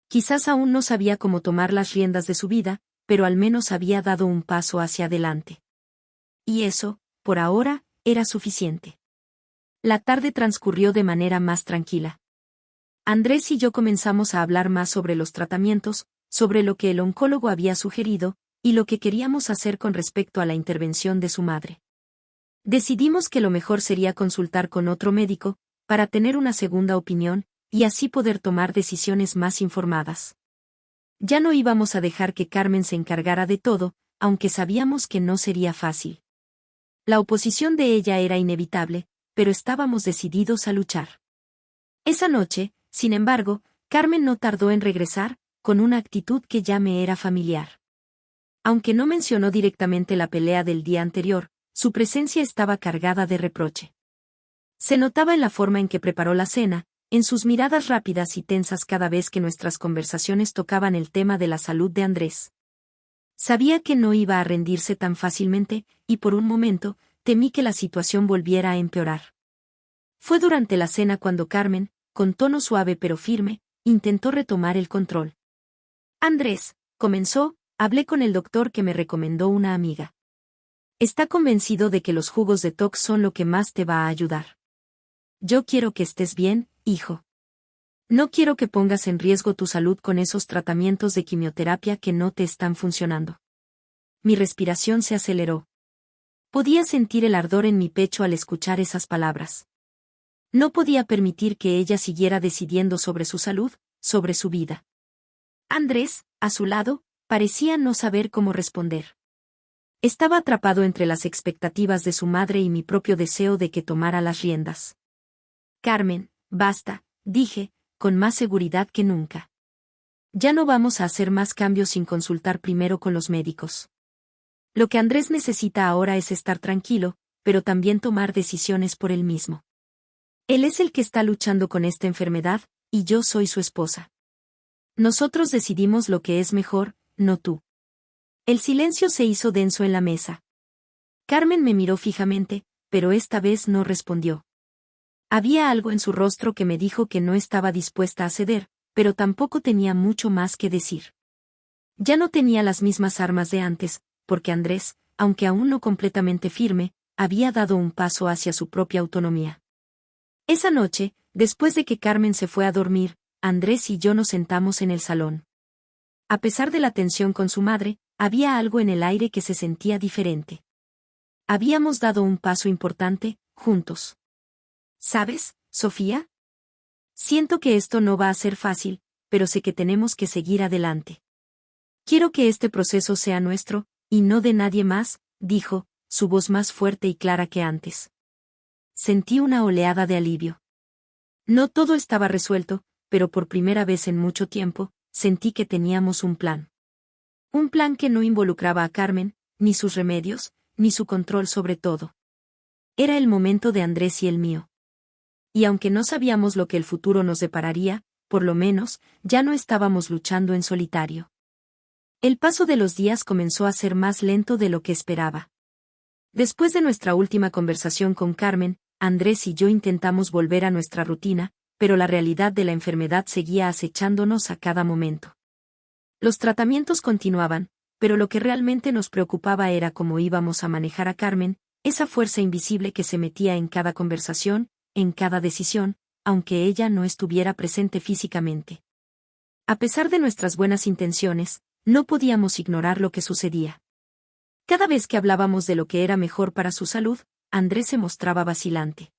Quizás aún no sabía cómo tomar las riendas de su vida, pero al menos había dado un paso hacia adelante. Y eso, por ahora, era suficiente. La tarde transcurrió de manera más tranquila. Andrés y yo comenzamos a hablar más sobre los tratamientos, sobre lo que el oncólogo había sugerido, y lo que queríamos hacer con respecto a la intervención de su madre. Decidimos que lo mejor sería consultar con otro médico, para tener una segunda opinión, y así poder tomar decisiones más informadas. Ya no íbamos a dejar que Carmen se encargara de todo, aunque sabíamos que no sería fácil. La oposición de ella era inevitable, pero estábamos decididos a luchar. Esa noche, sin embargo, Carmen no tardó en regresar, con una actitud que ya me era familiar. Aunque no mencionó directamente la pelea del día anterior, su presencia estaba cargada de reproche. Se notaba en la forma en que preparó la cena, en sus miradas rápidas y tensas cada vez que nuestras conversaciones tocaban el tema de la salud de Andrés. Sabía que no iba a rendirse tan fácilmente, y por un momento, temí que la situación volviera a empeorar. Fue durante la cena cuando Carmen, con tono suave pero firme, intentó retomar el control. «Andrés», comenzó, «hablé con el doctor que me recomendó una amiga. Está convencido de que los jugos detox son lo que más te va a ayudar. Yo quiero que estés bien, hijo. No quiero que pongas en riesgo tu salud con esos tratamientos de quimioterapia que no te están funcionando». Mi respiración se aceleró. Podía sentir el ardor en mi pecho al escuchar esas palabras. No podía permitir que ella siguiera decidiendo sobre su salud, sobre su vida. Andrés, a su lado, parecía no saber cómo responder. Estaba atrapado entre las expectativas de su madre y mi propio deseo de que tomara las riendas. «Carmen, basta», dije, con más seguridad que nunca. «Ya no vamos a hacer más cambios sin consultar primero con los médicos. Lo que Andrés necesita ahora es estar tranquilo, pero también tomar decisiones por él mismo. Él es el que está luchando con esta enfermedad, y yo soy su esposa. Nosotros decidimos lo que es mejor, no tú». El silencio se hizo denso en la mesa. Carmen me miró fijamente, pero esta vez no respondió. Había algo en su rostro que me dijo que no estaba dispuesta a ceder, pero tampoco tenía mucho más que decir. Ya no tenía las mismas armas de antes, porque Andrés, aunque aún no completamente firme, había dado un paso hacia su propia autonomía. Esa noche, después de que Carmen se fue a dormir, Andrés y yo nos sentamos en el salón. A pesar de la tensión con su madre, había algo en el aire que se sentía diferente. Habíamos dado un paso importante, juntos. ¿Sabes, Sofía? Siento que esto no va a ser fácil, pero sé que tenemos que seguir adelante. Quiero que este proceso sea nuestro, y no de nadie más, dijo, su voz más fuerte y clara que antes. Sentí una oleada de alivio. No todo estaba resuelto, pero por primera vez en mucho tiempo, sentí que teníamos un plan. Un plan que no involucraba a Carmen, ni sus remedios, ni su control sobre todo. Era el momento de Andrés y el mío. Y aunque no sabíamos lo que el futuro nos depararía, por lo menos, ya no estábamos luchando en solitario. El paso de los días comenzó a ser más lento de lo que esperaba. Después de nuestra última conversación con Carmen, Andrés y yo intentamos volver a nuestra rutina, pero la realidad de la enfermedad seguía acechándonos a cada momento. Los tratamientos continuaban, pero lo que realmente nos preocupaba era cómo íbamos a manejar a Carmen, esa fuerza invisible que se metía en cada conversación, en cada decisión, aunque ella no estuviera presente físicamente. A pesar de nuestras buenas intenciones, no podíamos ignorar lo que sucedía. Cada vez que hablábamos de lo que era mejor para su salud, Andrés se mostraba vacilante.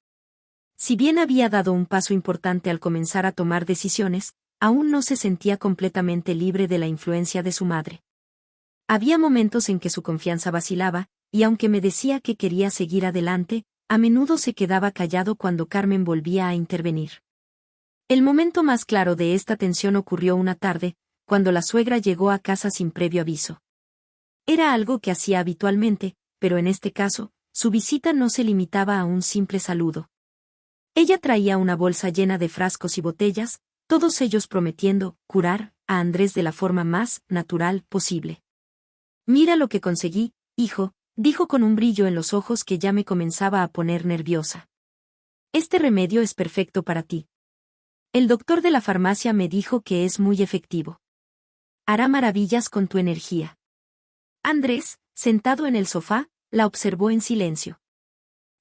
Si bien había dado un paso importante al comenzar a tomar decisiones, aún no se sentía completamente libre de la influencia de su madre. Había momentos en que su confianza vacilaba, y aunque me decía que quería seguir adelante, a menudo se quedaba callado cuando Carmen volvía a intervenir. El momento más claro de esta tensión ocurrió una tarde, cuando la suegra llegó a casa sin previo aviso. Era algo que hacía habitualmente, pero en este caso, su visita no se limitaba a un simple saludo. Ella traía una bolsa llena de frascos y botellas, todos ellos prometiendo curar a Andrés de la forma más natural posible. «Mira lo que conseguí, hijo», dijo con un brillo en los ojos que ya me comenzaba a poner nerviosa. «Este remedio es perfecto para ti. El doctor de la farmacia me dijo que es muy efectivo. Hará maravillas con tu energía». Andrés, sentado en el sofá, la observó en silencio.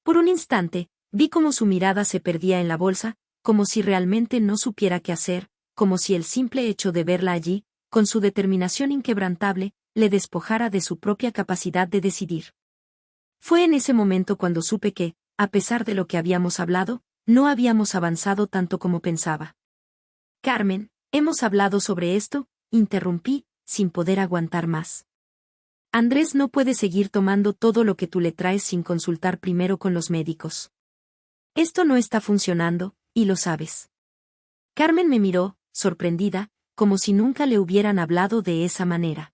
Por un instante, vi cómo su mirada se perdía en la bolsa, como si realmente no supiera qué hacer, como si el simple hecho de verla allí, con su determinación inquebrantable, le despojara de su propia capacidad de decidir. Fue en ese momento cuando supe que, a pesar de lo que habíamos hablado, no habíamos avanzado tanto como pensaba. «Carmen, hemos hablado sobre esto», interrumpí, sin poder aguantar más. «Andrés no puede seguir tomando todo lo que tú le traes sin consultar primero con los médicos. Esto no está funcionando, y lo sabes». Carmen me miró, sorprendida, como si nunca le hubieran hablado de esa manera.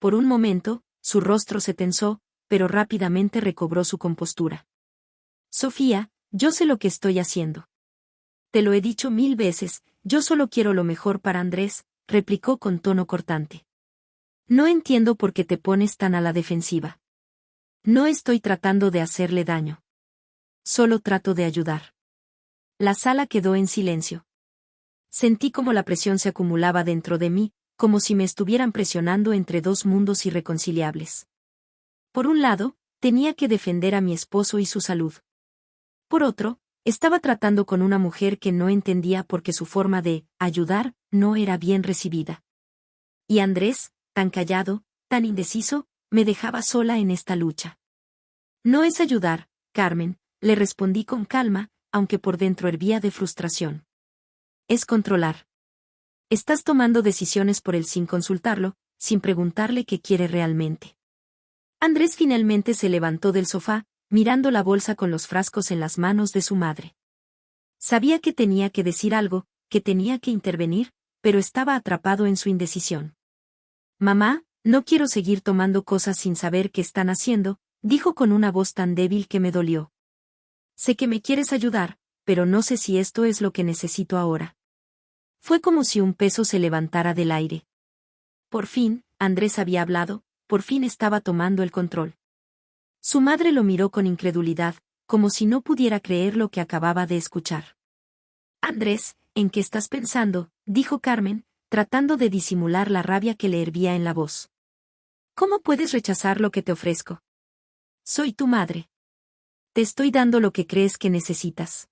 Por un momento, su rostro se tensó, pero rápidamente recobró su compostura. «Sofía, yo sé lo que estoy haciendo. Te lo he dicho 1000 veces, yo solo quiero lo mejor para Andrés», replicó con tono cortante. «No entiendo por qué te pones tan a la defensiva. No estoy tratando de hacerle daño. Solo trato de ayudar». La sala quedó en silencio. Sentí como la presión se acumulaba dentro de mí, como si me estuvieran presionando entre dos mundos irreconciliables. Por un lado, tenía que defender a mi esposo y su salud. Por otro, estaba tratando con una mujer que no entendía por qué su forma de ayudar no era bien recibida. Y Andrés, tan callado, tan indeciso, me dejaba sola en esta lucha. «No es ayudar, Carmen», le respondí con calma, aunque por dentro hervía de frustración. «Es controlar. Estás tomando decisiones por él sin consultarlo, sin preguntarle qué quiere realmente». Andrés finalmente se levantó del sofá, mirando la bolsa con los frascos en las manos de su madre. Sabía que tenía que decir algo, que tenía que intervenir, pero estaba atrapado en su indecisión. «Mamá, no quiero seguir tomando cosas sin saber qué están haciendo», dijo con una voz tan débil que me dolió. «Sé que me quieres ayudar, pero no sé si esto es lo que necesito ahora». Fue como si un peso se levantara del aire. Por fin, Andrés había hablado, por fin estaba tomando el control. Su madre lo miró con incredulidad, como si no pudiera creer lo que acababa de escuchar. «Andrés, ¿en qué estás pensando?, dijo Carmen, tratando de disimular la rabia que le hervía en la voz. ¿Cómo puedes rechazar lo que te ofrezco? Soy tu madre. Te estoy dando lo que crees que necesitas.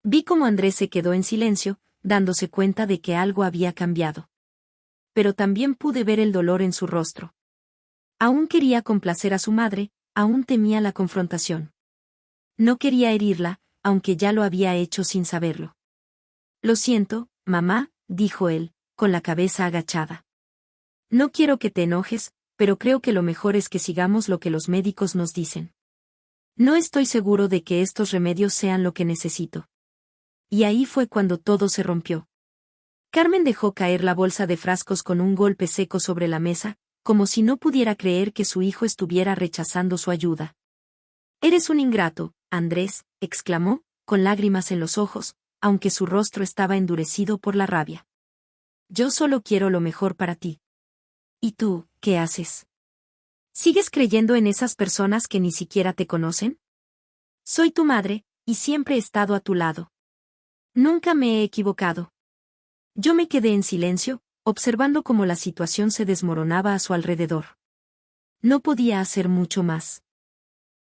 Vi cómo Andrés se quedó en silencio, dándose cuenta de que algo había cambiado. Pero también pude ver el dolor en su rostro. Aún quería complacer a su madre, aún temía la confrontación. No quería herirla, aunque ya lo había hecho sin saberlo. Lo siento, mamá, dijo él, con la cabeza agachada. No quiero que te enojes, pero creo que lo mejor es que sigamos lo que los médicos nos dicen. No estoy seguro de que estos remedios sean lo que necesito. Y ahí fue cuando todo se rompió. Carmen dejó caer la bolsa de frascos con un golpe seco sobre la mesa, como si no pudiera creer que su hijo estuviera rechazando su ayuda. «Eres un ingrato, Andrés», exclamó, con lágrimas en los ojos, aunque su rostro estaba endurecido por la rabia. «Yo solo quiero lo mejor para ti. ¿Y tú, qué haces? ¿Sigues creyendo en esas personas que ni siquiera te conocen? Soy tu madre, y siempre he estado a tu lado. Nunca me he equivocado». Yo me quedé en silencio, observando cómo la situación se desmoronaba a su alrededor. No podía hacer mucho más.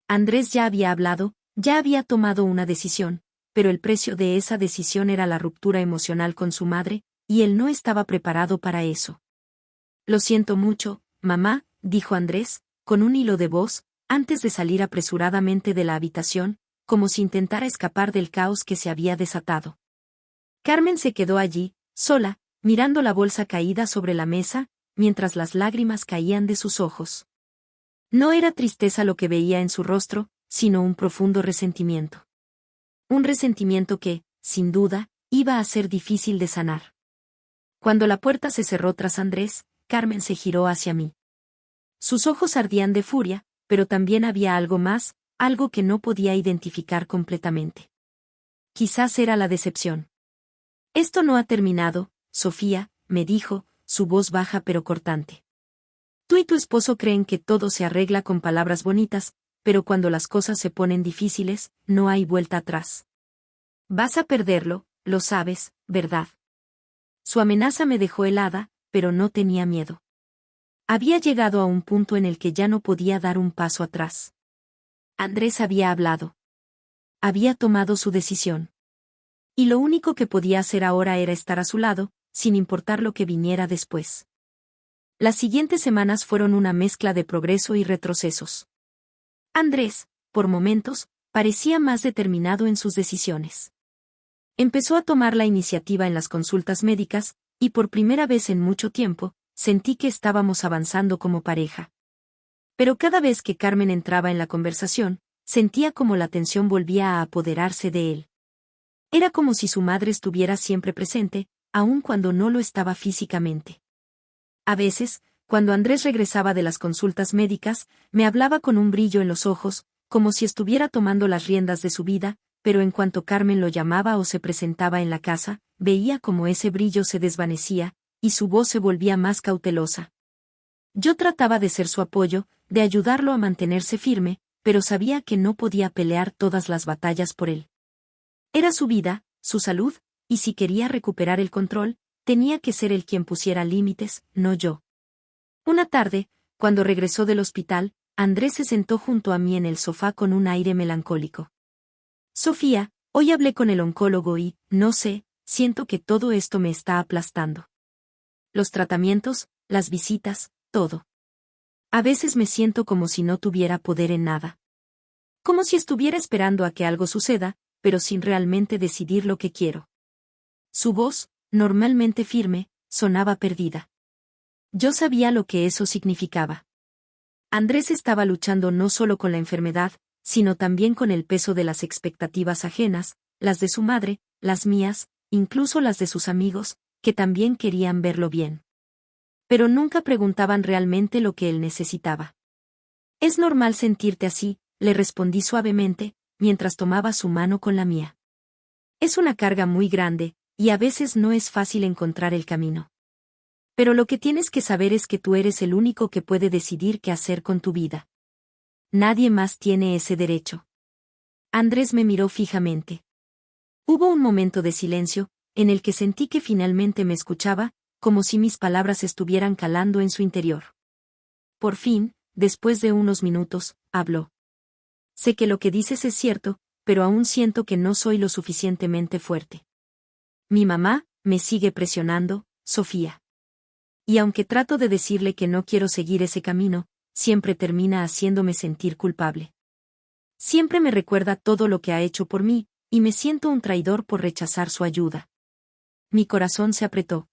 Andrés ya había hablado, ya había tomado una decisión, pero el precio de esa decisión era la ruptura emocional con su madre, y él no estaba preparado para eso. «Lo siento mucho, mamá», dijo Andrés, con un hilo de voz, antes de salir apresuradamente de la habitación, como si intentara escapar del caos que se había desatado. Carmen se quedó allí, sola, mirando la bolsa caída sobre la mesa, mientras las lágrimas caían de sus ojos. No era tristeza lo que veía en su rostro, sino un profundo resentimiento. Un resentimiento que, sin duda, iba a ser difícil de sanar. Cuando la puerta se cerró tras Andrés, Carmen se giró hacia mí. Sus ojos ardían de furia, pero también había algo más, algo que no podía identificar completamente. Quizás era la decepción. «Esto no ha terminado, Sofía», me dijo, su voz baja pero cortante. «Tú y tu esposo creen que todo se arregla con palabras bonitas, pero cuando las cosas se ponen difíciles, no hay vuelta atrás. Vas a perderlo, lo sabes, ¿verdad?». Su amenaza me dejó helada, pero no tenía miedo. Había llegado a un punto en el que ya no podía dar un paso atrás. Andrés había hablado. Había tomado su decisión. Y lo único que podía hacer ahora era estar a su lado, sin importar lo que viniera después. Las siguientes semanas fueron una mezcla de progreso y retrocesos. Andrés, por momentos, parecía más determinado en sus decisiones. Empezó a tomar la iniciativa en las consultas médicas, y por primera vez en mucho tiempo, sentí que estábamos avanzando como pareja. Pero cada vez que Carmen entraba en la conversación, sentía como la tensión volvía a apoderarse de él. Era como si su madre estuviera siempre presente, aun cuando no lo estaba físicamente. A veces, cuando Andrés regresaba de las consultas médicas, me hablaba con un brillo en los ojos, como si estuviera tomando las riendas de su vida, pero en cuanto Carmen lo llamaba o se presentaba en la casa, veía como ese brillo se desvanecía, y su voz se volvía más cautelosa. Yo trataba de ser su apoyo, de ayudarlo a mantenerse firme, pero sabía que no podía pelear todas las batallas por él. Era su vida, su salud, y si quería recuperar el control, tenía que ser él quien pusiera límites, no yo. Una tarde, cuando regresó del hospital, Andrés se sentó junto a mí en el sofá con un aire melancólico. «Sofía, hoy hablé con el oncólogo y, no sé, siento que todo esto me está aplastando. Los tratamientos, las visitas, todo. A veces me siento como si no tuviera poder en nada. Como si estuviera esperando a que algo suceda, pero sin realmente decidir lo que quiero». Su voz, normalmente firme, sonaba perdida. Yo sabía lo que eso significaba. Andrés estaba luchando no solo con la enfermedad, sino también con el peso de las expectativas ajenas, las de su madre, las mías, incluso las de sus amigos, que también querían verlo bien. Pero nunca preguntaban realmente lo que él necesitaba. «Es normal sentirte así», le respondí suavemente, mientras tomaba su mano con la mía. «Es una carga muy grande, y a veces no es fácil encontrar el camino. Pero lo que tienes que saber es que tú eres el único que puede decidir qué hacer con tu vida. Nadie más tiene ese derecho». Andrés me miró fijamente. Hubo un momento de silencio, en el que sentí que finalmente me escuchaba, como si mis palabras estuvieran calando en su interior. Por fin, después de unos minutos, habló. Sé que lo que dices es cierto, pero aún siento que no soy lo suficientemente fuerte. Mi mamá me sigue presionando, Sofía. Y aunque trato de decirle que no quiero seguir ese camino, siempre termina haciéndome sentir culpable. Siempre me recuerda todo lo que ha hecho por mí, y me siento un traidor por rechazar su ayuda. Mi corazón se apretó.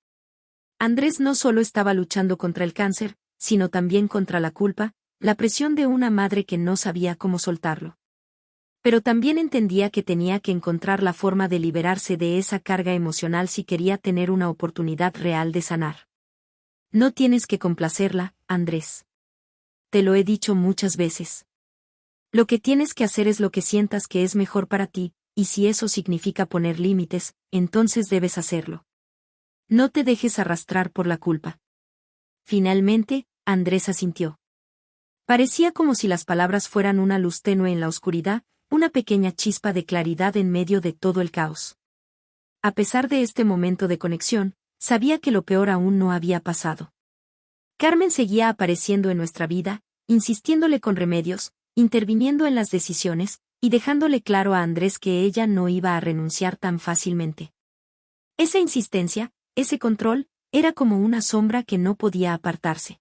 Andrés no solo estaba luchando contra el cáncer, sino también contra la culpa, la presión de una madre que no sabía cómo soltarlo. Pero también entendía que tenía que encontrar la forma de liberarse de esa carga emocional si quería tener una oportunidad real de sanar. No tienes que complacerla, Andrés. Te lo he dicho muchas veces. Lo que tienes que hacer es lo que sientas que es mejor para ti, y si eso significa poner límites, entonces debes hacerlo. No te dejes arrastrar por la culpa. Finalmente, Andrés asintió. Parecía como si las palabras fueran una luz tenue en la oscuridad, una pequeña chispa de claridad en medio de todo el caos. A pesar de este momento de conexión, sabía que lo peor aún no había pasado. Carmen seguía apareciendo en nuestra vida, insistiéndole con remedios, interviniendo en las decisiones, y dejándole claro a Andrés que ella no iba a renunciar tan fácilmente. Esa insistencia, ese control, era como una sombra que no podía apartarse.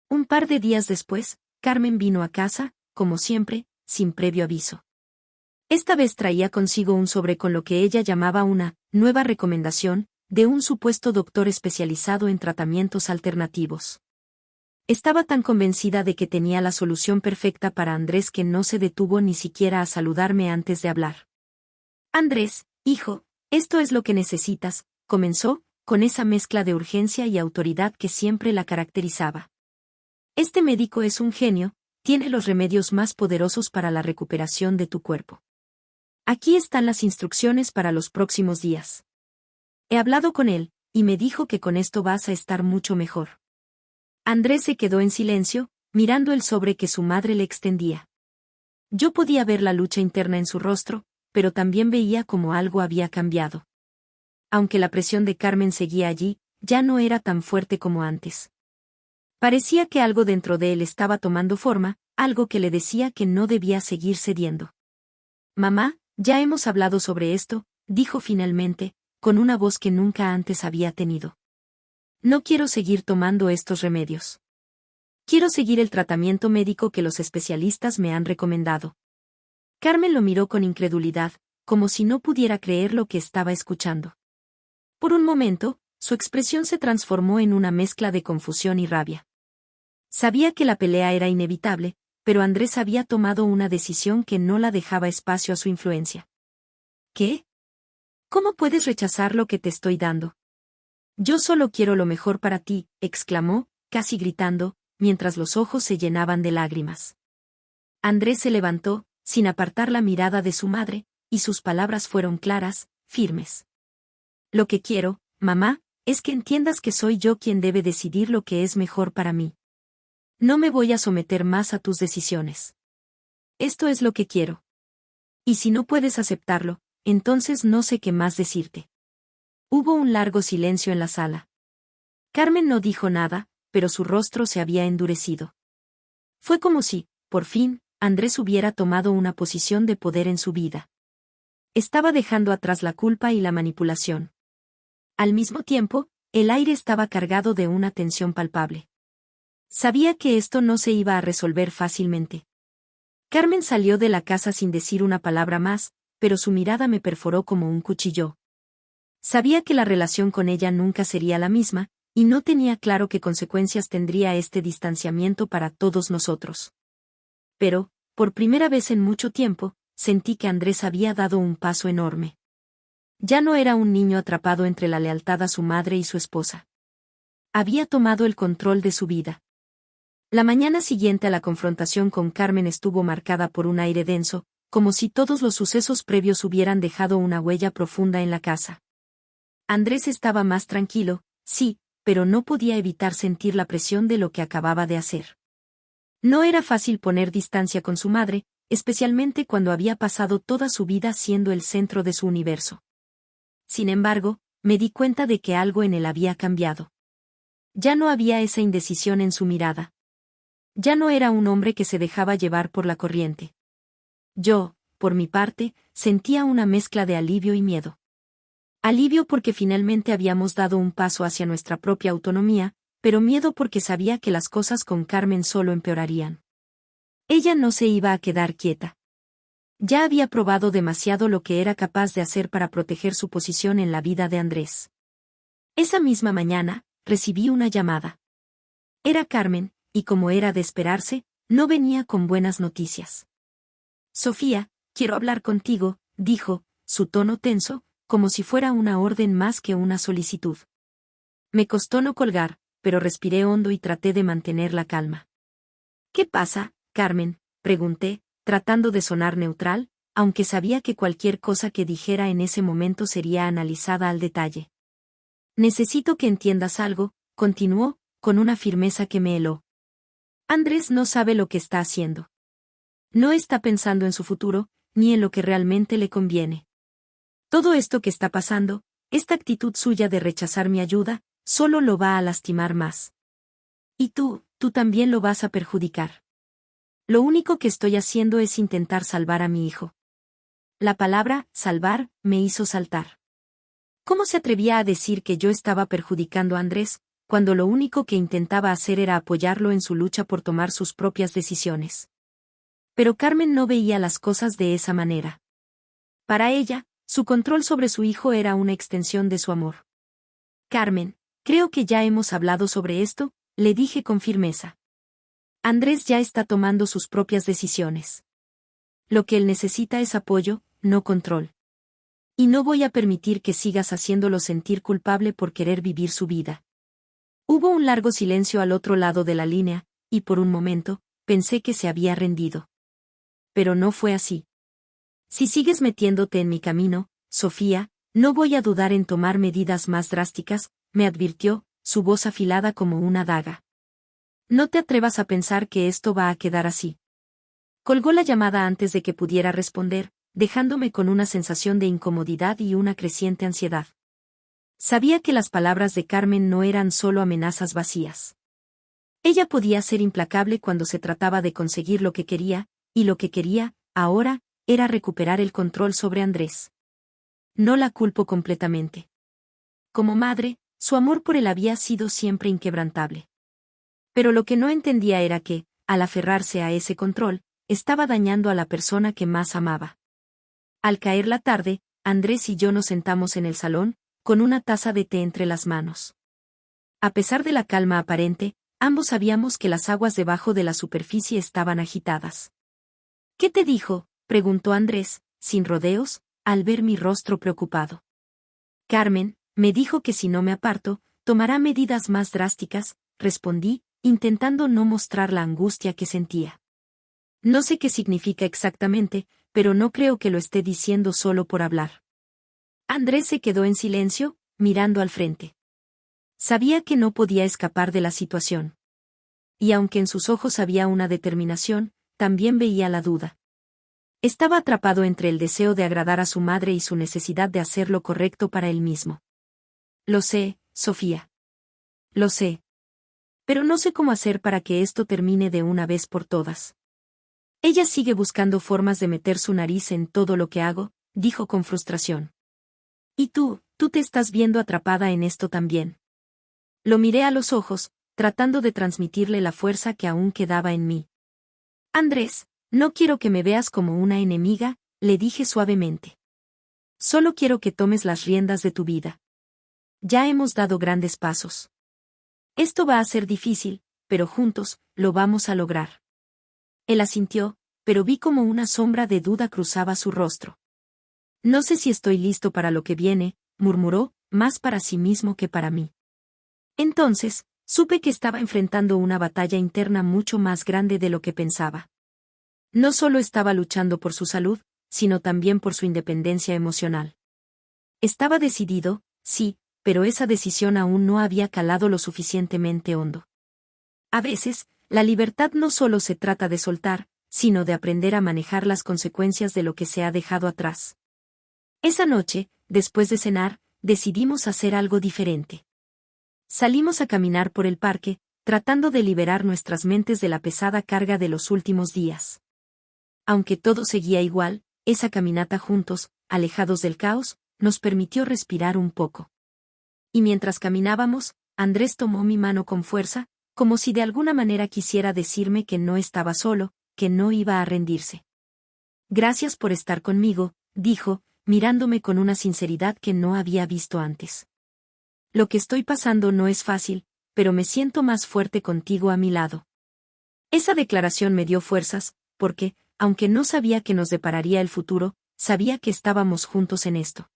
Un par de días después, Carmen vino a casa, como siempre, sin previo aviso. Esta vez traía consigo un sobre con lo que ella llamaba una nueva recomendación de un supuesto doctor especializado en tratamientos alternativos. Estaba tan convencida de que tenía la solución perfecta para Andrés que no se detuvo ni siquiera a saludarme antes de hablar. Andrés, hijo, esto es lo que necesitas, comenzó, con esa mezcla de urgencia y autoridad que siempre la caracterizaba. Este médico es un genio, tiene los remedios más poderosos para la recuperación de tu cuerpo. Aquí están las instrucciones para los próximos días. He hablado con él, y me dijo que con esto vas a estar mucho mejor. Andrés se quedó en silencio, mirando el sobre que su madre le extendía. Yo podía ver la lucha interna en su rostro, pero también veía cómo algo había cambiado. Aunque la presión de Carmen seguía allí, ya no era tan fuerte como antes. Parecía que algo dentro de él estaba tomando forma, algo que le decía que no debía seguir cediendo. Mamá, ya hemos hablado sobre esto, dijo finalmente, con una voz que nunca antes había tenido. No quiero seguir tomando estos remedios. Quiero seguir el tratamiento médico que los especialistas me han recomendado. Carmen lo miró con incredulidad, como si no pudiera creer lo que estaba escuchando. Por un momento, su expresión se transformó en una mezcla de confusión y rabia. Sabía que la pelea era inevitable, pero Andrés había tomado una decisión que no la dejaba espacio a su influencia. ¿Qué? ¿Cómo puedes rechazar lo que te estoy dando? Yo solo quiero lo mejor para ti, exclamó, casi gritando, mientras los ojos se llenaban de lágrimas. Andrés se levantó, sin apartar la mirada de su madre, y sus palabras fueron claras, firmes. Lo que quiero, mamá, es que entiendas que soy yo quien debe decidir lo que es mejor para mí. No me voy a someter más a tus decisiones. Esto es lo que quiero. Y si no puedes aceptarlo, entonces no sé qué más decirte. Hubo un largo silencio en la sala. Carmen no dijo nada, pero su rostro se había endurecido. Fue como si, por fin, Andrés hubiera tomado una posición de poder en su vida. Estaba dejando atrás la culpa y la manipulación. Al mismo tiempo, el aire estaba cargado de una tensión palpable. Sabía que esto no se iba a resolver fácilmente. Carmen salió de la casa sin decir una palabra más, pero su mirada me perforó como un cuchillo. Sabía que la relación con ella nunca sería la misma, y no tenía claro qué consecuencias tendría este distanciamiento para todos nosotros. Pero, por primera vez en mucho tiempo, sentí que Andrés había dado un paso enorme. Ya no era un niño atrapado entre la lealtad a su madre y su esposa. Había tomado el control de su vida. La mañana siguiente a la confrontación con Carmen estuvo marcada por un aire denso, como si todos los sucesos previos hubieran dejado una huella profunda en la casa. Andrés estaba más tranquilo, sí, pero no podía evitar sentir la presión de lo que acababa de hacer. No era fácil poner distancia con su madre, especialmente cuando había pasado toda su vida siendo el centro de su universo. Sin embargo, me di cuenta de que algo en él había cambiado. Ya no había esa indecisión en su mirada. Ya no era un hombre que se dejaba llevar por la corriente. Yo, por mi parte, sentía una mezcla de alivio y miedo. Alivio porque finalmente habíamos dado un paso hacia nuestra propia autonomía, pero miedo porque sabía que las cosas con Carmen solo empeorarían. Ella no se iba a quedar quieta. Ya había probado demasiado lo que era capaz de hacer para proteger su posición en la vida de Andrés. Esa misma mañana, recibí una llamada. Era Carmen, y como era de esperarse, no venía con buenas noticias. Sofía, quiero hablar contigo, dijo, su tono tenso, como si fuera una orden más que una solicitud. Me costó no colgar, pero respiré hondo y traté de mantener la calma. ¿Qué pasa, Carmen?, pregunté, tratando de sonar neutral, aunque sabía que cualquier cosa que dijera en ese momento sería analizada al detalle. Necesito que entiendas algo, continuó, con una firmeza que me heló. Andrés no sabe lo que está haciendo. No está pensando en su futuro, ni en lo que realmente le conviene. Todo esto que está pasando, esta actitud suya de rechazar mi ayuda, solo lo va a lastimar más. Y tú también lo vas a perjudicar. Lo único que estoy haciendo es intentar salvar a mi hijo. La palabra, salvar, me hizo saltar. ¿Cómo se atrevía a decir que yo estaba perjudicando a Andrés, cuando lo único que intentaba hacer era apoyarlo en su lucha por tomar sus propias decisiones? Pero Carmen no veía las cosas de esa manera. Para ella, su control sobre su hijo era una extensión de su amor. Carmen, creo que ya hemos hablado sobre esto, le dije con firmeza. Andrés ya está tomando sus propias decisiones. Lo que él necesita es apoyo, no control. Y no voy a permitir que sigas haciéndolo sentir culpable por querer vivir su vida. Hubo un largo silencio al otro lado de la línea, y por un momento, pensé que se había rendido. Pero no fue así. Si sigues metiéndote en mi camino, Sofía, no voy a dudar en tomar medidas más drásticas, me advirtió, su voz afilada como una daga. No te atrevas a pensar que esto va a quedar así. Colgó la llamada antes de que pudiera responder, dejándome con una sensación de incomodidad y una creciente ansiedad. Sabía que las palabras de Carmen no eran solo amenazas vacías. Ella podía ser implacable cuando se trataba de conseguir lo que quería, y lo que quería, ahora, era recuperar el control sobre Andrés. No la culpo completamente. Como madre, su amor por él había sido siempre inquebrantable. Pero lo que no entendía era que, al aferrarse a ese control, estaba dañando a la persona que más amaba. Al caer la tarde, Andrés y yo nos sentamos en el salón, con una taza de té entre las manos. A pesar de la calma aparente, ambos sabíamos que las aguas debajo de la superficie estaban agitadas. ¿Qué te dijo?, preguntó Andrés, sin rodeos, al ver mi rostro preocupado. Carmen, me dijo que si no me aparto, tomará medidas más drásticas, respondí, intentando no mostrar la angustia que sentía. No sé qué significa exactamente, pero no creo que lo esté diciendo solo por hablar. Andrés se quedó en silencio, mirando al frente. Sabía que no podía escapar de la situación. Y aunque en sus ojos había una determinación, también veía la duda. Estaba atrapado entre el deseo de agradar a su madre y su necesidad de hacer lo correcto para él mismo. Lo sé, Sofía. Lo sé. Pero no sé cómo hacer para que esto termine de una vez por todas. Ella sigue buscando formas de meter su nariz en todo lo que hago, dijo con frustración. Y tú te estás viendo atrapada en esto también. Lo miré a los ojos, tratando de transmitirle la fuerza que aún quedaba en mí. Andrés, no quiero que me veas como una enemiga, le dije suavemente. Solo quiero que tomes las riendas de tu vida. Ya hemos dado grandes pasos. Esto va a ser difícil, pero juntos, lo vamos a lograr. Él asintió, pero vi como una sombra de duda cruzaba su rostro. No sé si estoy listo para lo que viene, murmuró, más para sí mismo que para mí. Entonces, supe que estaba enfrentando una batalla interna mucho más grande de lo que pensaba. No solo estaba luchando por su salud, sino también por su independencia emocional. Estaba decidido, sí, pero esa decisión aún no había calado lo suficientemente hondo. A veces, la libertad no solo se trata de soltar, sino de aprender a manejar las consecuencias de lo que se ha dejado atrás. Esa noche, después de cenar, decidimos hacer algo diferente. Salimos a caminar por el parque, tratando de liberar nuestras mentes de la pesada carga de los últimos días. Aunque todo seguía igual, esa caminata juntos, alejados del caos, nos permitió respirar un poco. Y mientras caminábamos, Andrés tomó mi mano con fuerza, como si de alguna manera quisiera decirme que no estaba solo, que no iba a rendirse. Gracias por estar conmigo, dijo, mirándome con una sinceridad que no había visto antes. Lo que estoy pasando no es fácil, pero me siento más fuerte contigo a mi lado. Esa declaración me dio fuerzas, porque, aunque no sabía qué nos depararía el futuro, sabía que estábamos juntos en esto.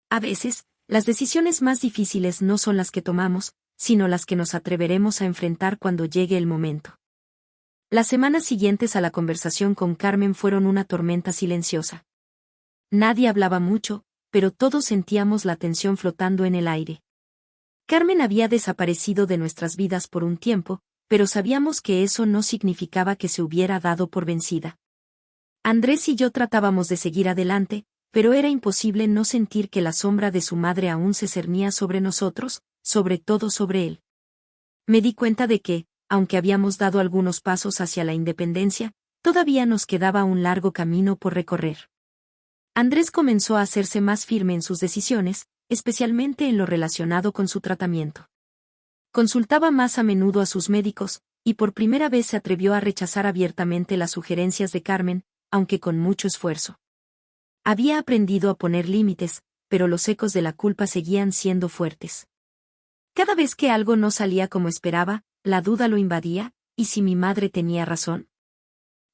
A veces, las decisiones más difíciles no son las que tomamos, sino las que nos atreveremos a enfrentar cuando llegue el momento. Las semanas siguientes a la conversación con Carmen fueron una tormenta silenciosa. Nadie hablaba mucho, pero todos sentíamos la tensión flotando en el aire. Carmen había desaparecido de nuestras vidas por un tiempo, pero sabíamos que eso no significaba que se hubiera dado por vencida. Andrés y yo tratábamos de seguir adelante, pero era imposible no sentir que la sombra de su madre aún se cernía sobre nosotros, sobre todo sobre él. Me di cuenta de que, aunque habíamos dado algunos pasos hacia la independencia, todavía nos quedaba un largo camino por recorrer. Andrés comenzó a hacerse más firme en sus decisiones, especialmente en lo relacionado con su tratamiento. Consultaba más a menudo a sus médicos, y por primera vez se atrevió a rechazar abiertamente las sugerencias de Carmen, aunque con mucho esfuerzo. Había aprendido a poner límites, pero los ecos de la culpa seguían siendo fuertes. Cada vez que algo no salía como esperaba, la duda lo invadía, ¿y si mi madre tenía razón?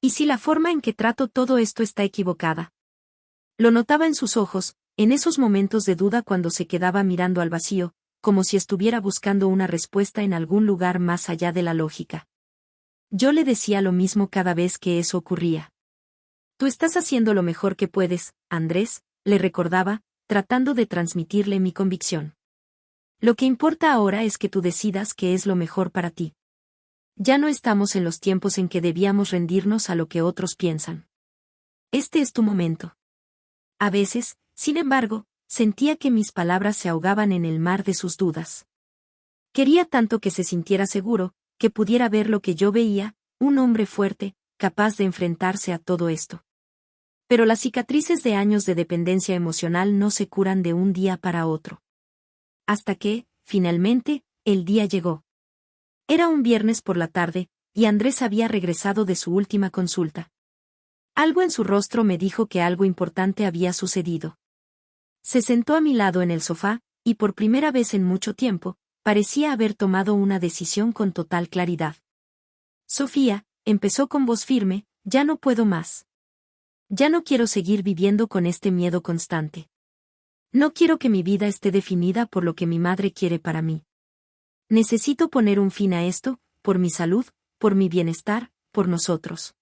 ¿Y si la forma en que trato todo esto está equivocada? Lo notaba en sus ojos, en esos momentos de duda cuando se quedaba mirando al vacío, como si estuviera buscando una respuesta en algún lugar más allá de la lógica. Yo le decía lo mismo cada vez que eso ocurría. Tú estás haciendo lo mejor que puedes, Andrés, le recordaba, tratando de transmitirle mi convicción. Lo que importa ahora es que tú decidas qué es lo mejor para ti. Ya no estamos en los tiempos en que debíamos rendirnos a lo que otros piensan. Este es tu momento. A veces, sin embargo, sentía que mis palabras se ahogaban en el mar de sus dudas. Quería tanto que se sintiera seguro, que pudiera ver lo que yo veía, un hombre fuerte, capaz de enfrentarse a todo esto. Pero las cicatrices de años de dependencia emocional no se curan de un día para otro. Hasta que, finalmente, el día llegó. Era un viernes por la tarde, y Andrés había regresado de su última consulta. Algo en su rostro me dijo que algo importante había sucedido. Se sentó a mi lado en el sofá, y por primera vez en mucho tiempo, parecía haber tomado una decisión con total claridad. Sofía, empezó con voz firme, ya no puedo más. Ya no quiero seguir viviendo con este miedo constante. No quiero que mi vida esté definida por lo que mi madre quiere para mí. Necesito poner un fin a esto, por mi salud, por mi bienestar, por nosotros.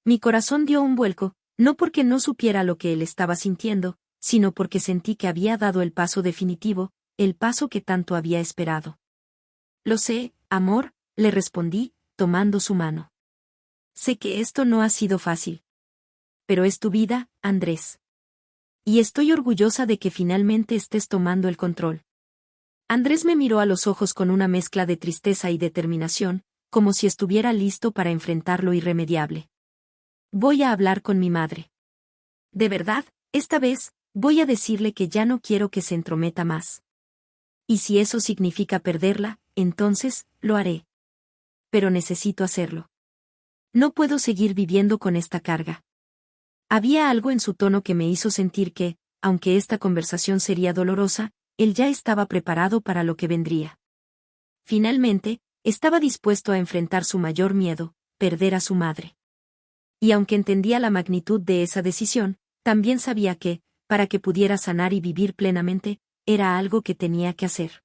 Mi corazón dio un vuelco, no porque no supiera lo que él estaba sintiendo, sino porque sentí que había dado el paso definitivo, el paso que tanto había esperado. Lo sé, amor, le respondí, tomando su mano. Sé que esto no ha sido fácil. Pero es tu vida, Andrés. Y estoy orgullosa de que finalmente estés tomando el control. Andrés me miró a los ojos con una mezcla de tristeza y determinación, como si estuviera listo para enfrentar lo irremediable. Voy a hablar con mi madre. De verdad, esta vez, voy a decirle que ya no quiero que se entrometa más. Y si eso significa perderla, entonces, lo haré. Pero necesito hacerlo. No puedo seguir viviendo con esta carga. Había algo en su tono que me hizo sentir que, aunque esta conversación sería dolorosa, él ya estaba preparado para lo que vendría. Finalmente, estaba dispuesto a enfrentar su mayor miedo, perder a su madre. Y aunque entendía la magnitud de esa decisión, también sabía que, para que pudiera sanar y vivir plenamente, era algo que tenía que hacer.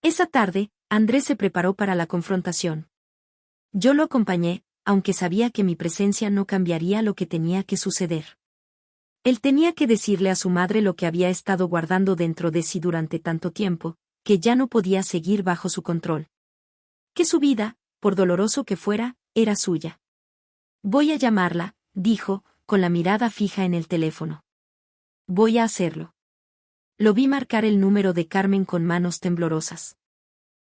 Esa tarde, Andrés se preparó para la confrontación. Yo lo acompañé, aunque sabía que mi presencia no cambiaría lo que tenía que suceder. Él tenía que decirle a su madre lo que había estado guardando dentro de sí durante tanto tiempo, que ya no podía seguir bajo su control. Que su vida, por doloroso que fuera, era suya. Voy a llamarla, dijo, con la mirada fija en el teléfono. Voy a hacerlo. Lo vi marcar el número de Carmen con manos temblorosas.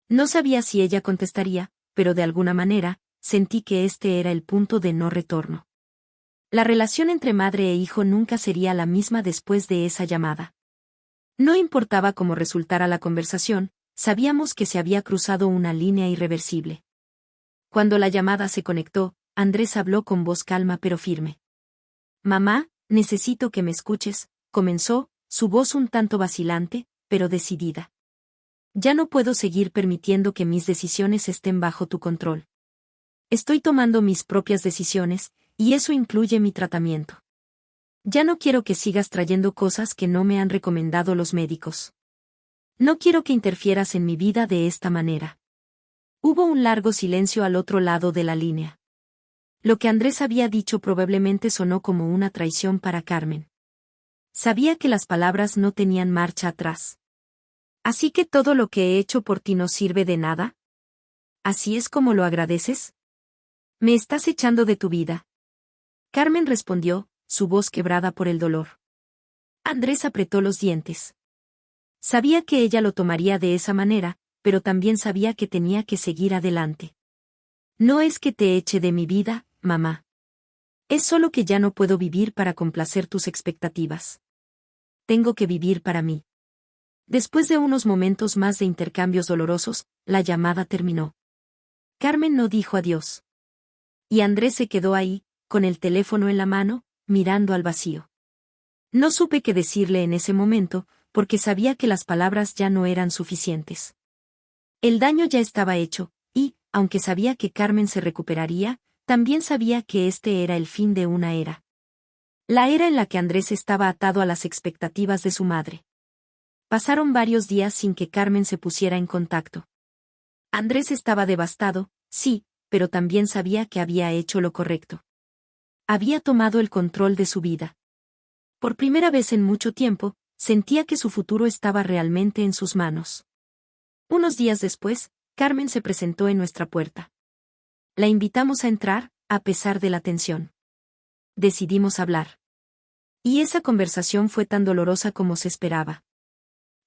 No sabía si ella contestaría, pero de alguna manera, sentí que este era el punto de no retorno. La relación entre madre e hijo nunca sería la misma después de esa llamada. No importaba cómo resultara la conversación, sabíamos que se había cruzado una línea irreversible. Cuando la llamada se conectó, Andrés habló con voz calma pero firme. «Mamá, necesito que me escuches», comenzó, su voz un tanto vacilante, pero decidida. «Ya no puedo seguir permitiendo que mis decisiones estén bajo tu control. Estoy tomando mis propias decisiones, y eso incluye mi tratamiento. Ya no quiero que sigas trayendo cosas que no me han recomendado los médicos. No quiero que interfieras en mi vida de esta manera». Hubo un largo silencio al otro lado de la línea. Lo que Andrés había dicho probablemente sonó como una traición para Carmen. Sabía que las palabras no tenían marcha atrás. «¿Así que todo lo que he hecho por ti no sirve de nada? ¿Así es como lo agradeces? ¿Me estás echando de tu vida?». Carmen respondió, su voz quebrada por el dolor. Andrés apretó los dientes. Sabía que ella lo tomaría de esa manera, pero también sabía que tenía que seguir adelante. «No es que te eche de mi vida, mamá. Es solo que ya no puedo vivir para complacer tus expectativas. Tengo que vivir para mí». Después de unos momentos más de intercambios dolorosos, la llamada terminó. Carmen no dijo adiós. Y Andrés se quedó ahí, con el teléfono en la mano, mirando al vacío. No supe qué decirle en ese momento, porque sabía que las palabras ya no eran suficientes. El daño ya estaba hecho, y, aunque sabía que Carmen se recuperaría, también sabía que este era el fin de una era. La era en la que Andrés estaba atado a las expectativas de su madre. Pasaron varios días sin que Carmen se pusiera en contacto. Andrés estaba devastado, sí, pero también sabía que había hecho lo correcto. Había tomado el control de su vida. Por primera vez en mucho tiempo, sentía que su futuro estaba realmente en sus manos. Unos días después, Carmen se presentó en nuestra puerta. La invitamos a entrar, a pesar de la tensión. Decidimos hablar. Y esa conversación fue tan dolorosa como se esperaba.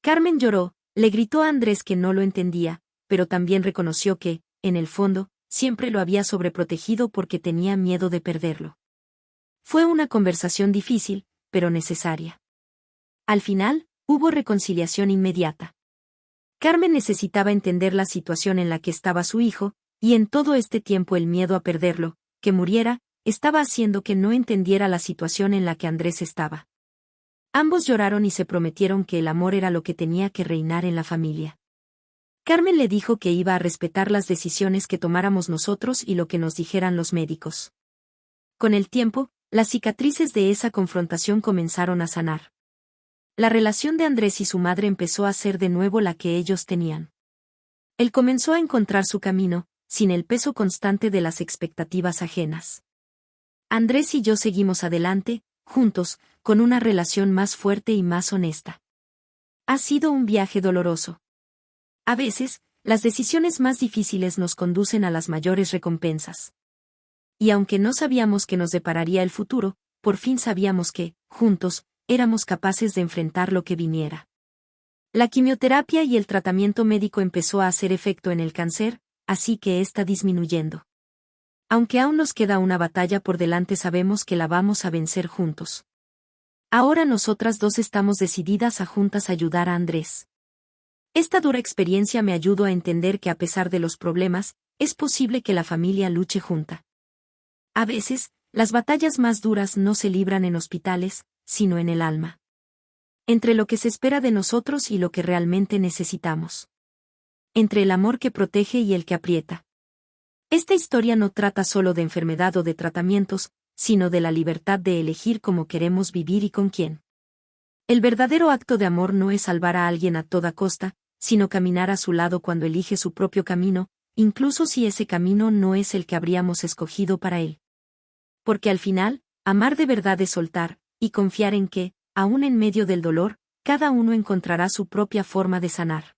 Carmen lloró, le gritó a Andrés que no lo entendía, pero también reconoció que, en el fondo, siempre lo había sobreprotegido porque tenía miedo de perderlo. Fue una conversación difícil, pero necesaria. Al final, hubo reconciliación inmediata. Carmen necesitaba entender la situación en la que estaba su hijo, y en todo este tiempo el miedo a perderlo, que muriera, estaba haciendo que no entendiera la situación en la que Andrés estaba. Ambos lloraron y se prometieron que el amor era lo que tenía que reinar en la familia. Carmen le dijo que iba a respetar las decisiones que tomáramos nosotros y lo que nos dijeran los médicos. Con el tiempo, las cicatrices de esa confrontación comenzaron a sanar. La relación de Andrés y su madre empezó a ser de nuevo la que ellos tenían. Él comenzó a encontrar su camino, sin el peso constante de las expectativas ajenas. Andrés y yo seguimos adelante, juntos, con una relación más fuerte y más honesta. Ha sido un viaje doloroso. A veces, las decisiones más difíciles nos conducen a las mayores recompensas. Y aunque no sabíamos qué nos depararía el futuro, por fin sabíamos que, juntos, éramos capaces de enfrentar lo que viniera. La quimioterapia y el tratamiento médico empezó a hacer efecto en el cáncer, así que está disminuyendo. Aunque aún nos queda una batalla por delante, sabemos que la vamos a vencer juntos. Ahora nosotras dos estamos decididas a juntas ayudar a Andrés. Esta dura experiencia me ayudó a entender que a pesar de los problemas, es posible que la familia luche junta. A veces, las batallas más duras no se libran en hospitales, sino en el alma. Entre lo que se espera de nosotros y lo que realmente necesitamos. Entre el amor que protege y el que aprieta. Esta historia no trata solo de enfermedad o de tratamientos, sino de la libertad de elegir cómo queremos vivir y con quién. El verdadero acto de amor no es salvar a alguien a toda costa, sino caminar a su lado cuando elige su propio camino, incluso si ese camino no es el que habríamos escogido para él. Porque al final, amar de verdad es soltar, y confiar en que, aún en medio del dolor, cada uno encontrará su propia forma de sanar.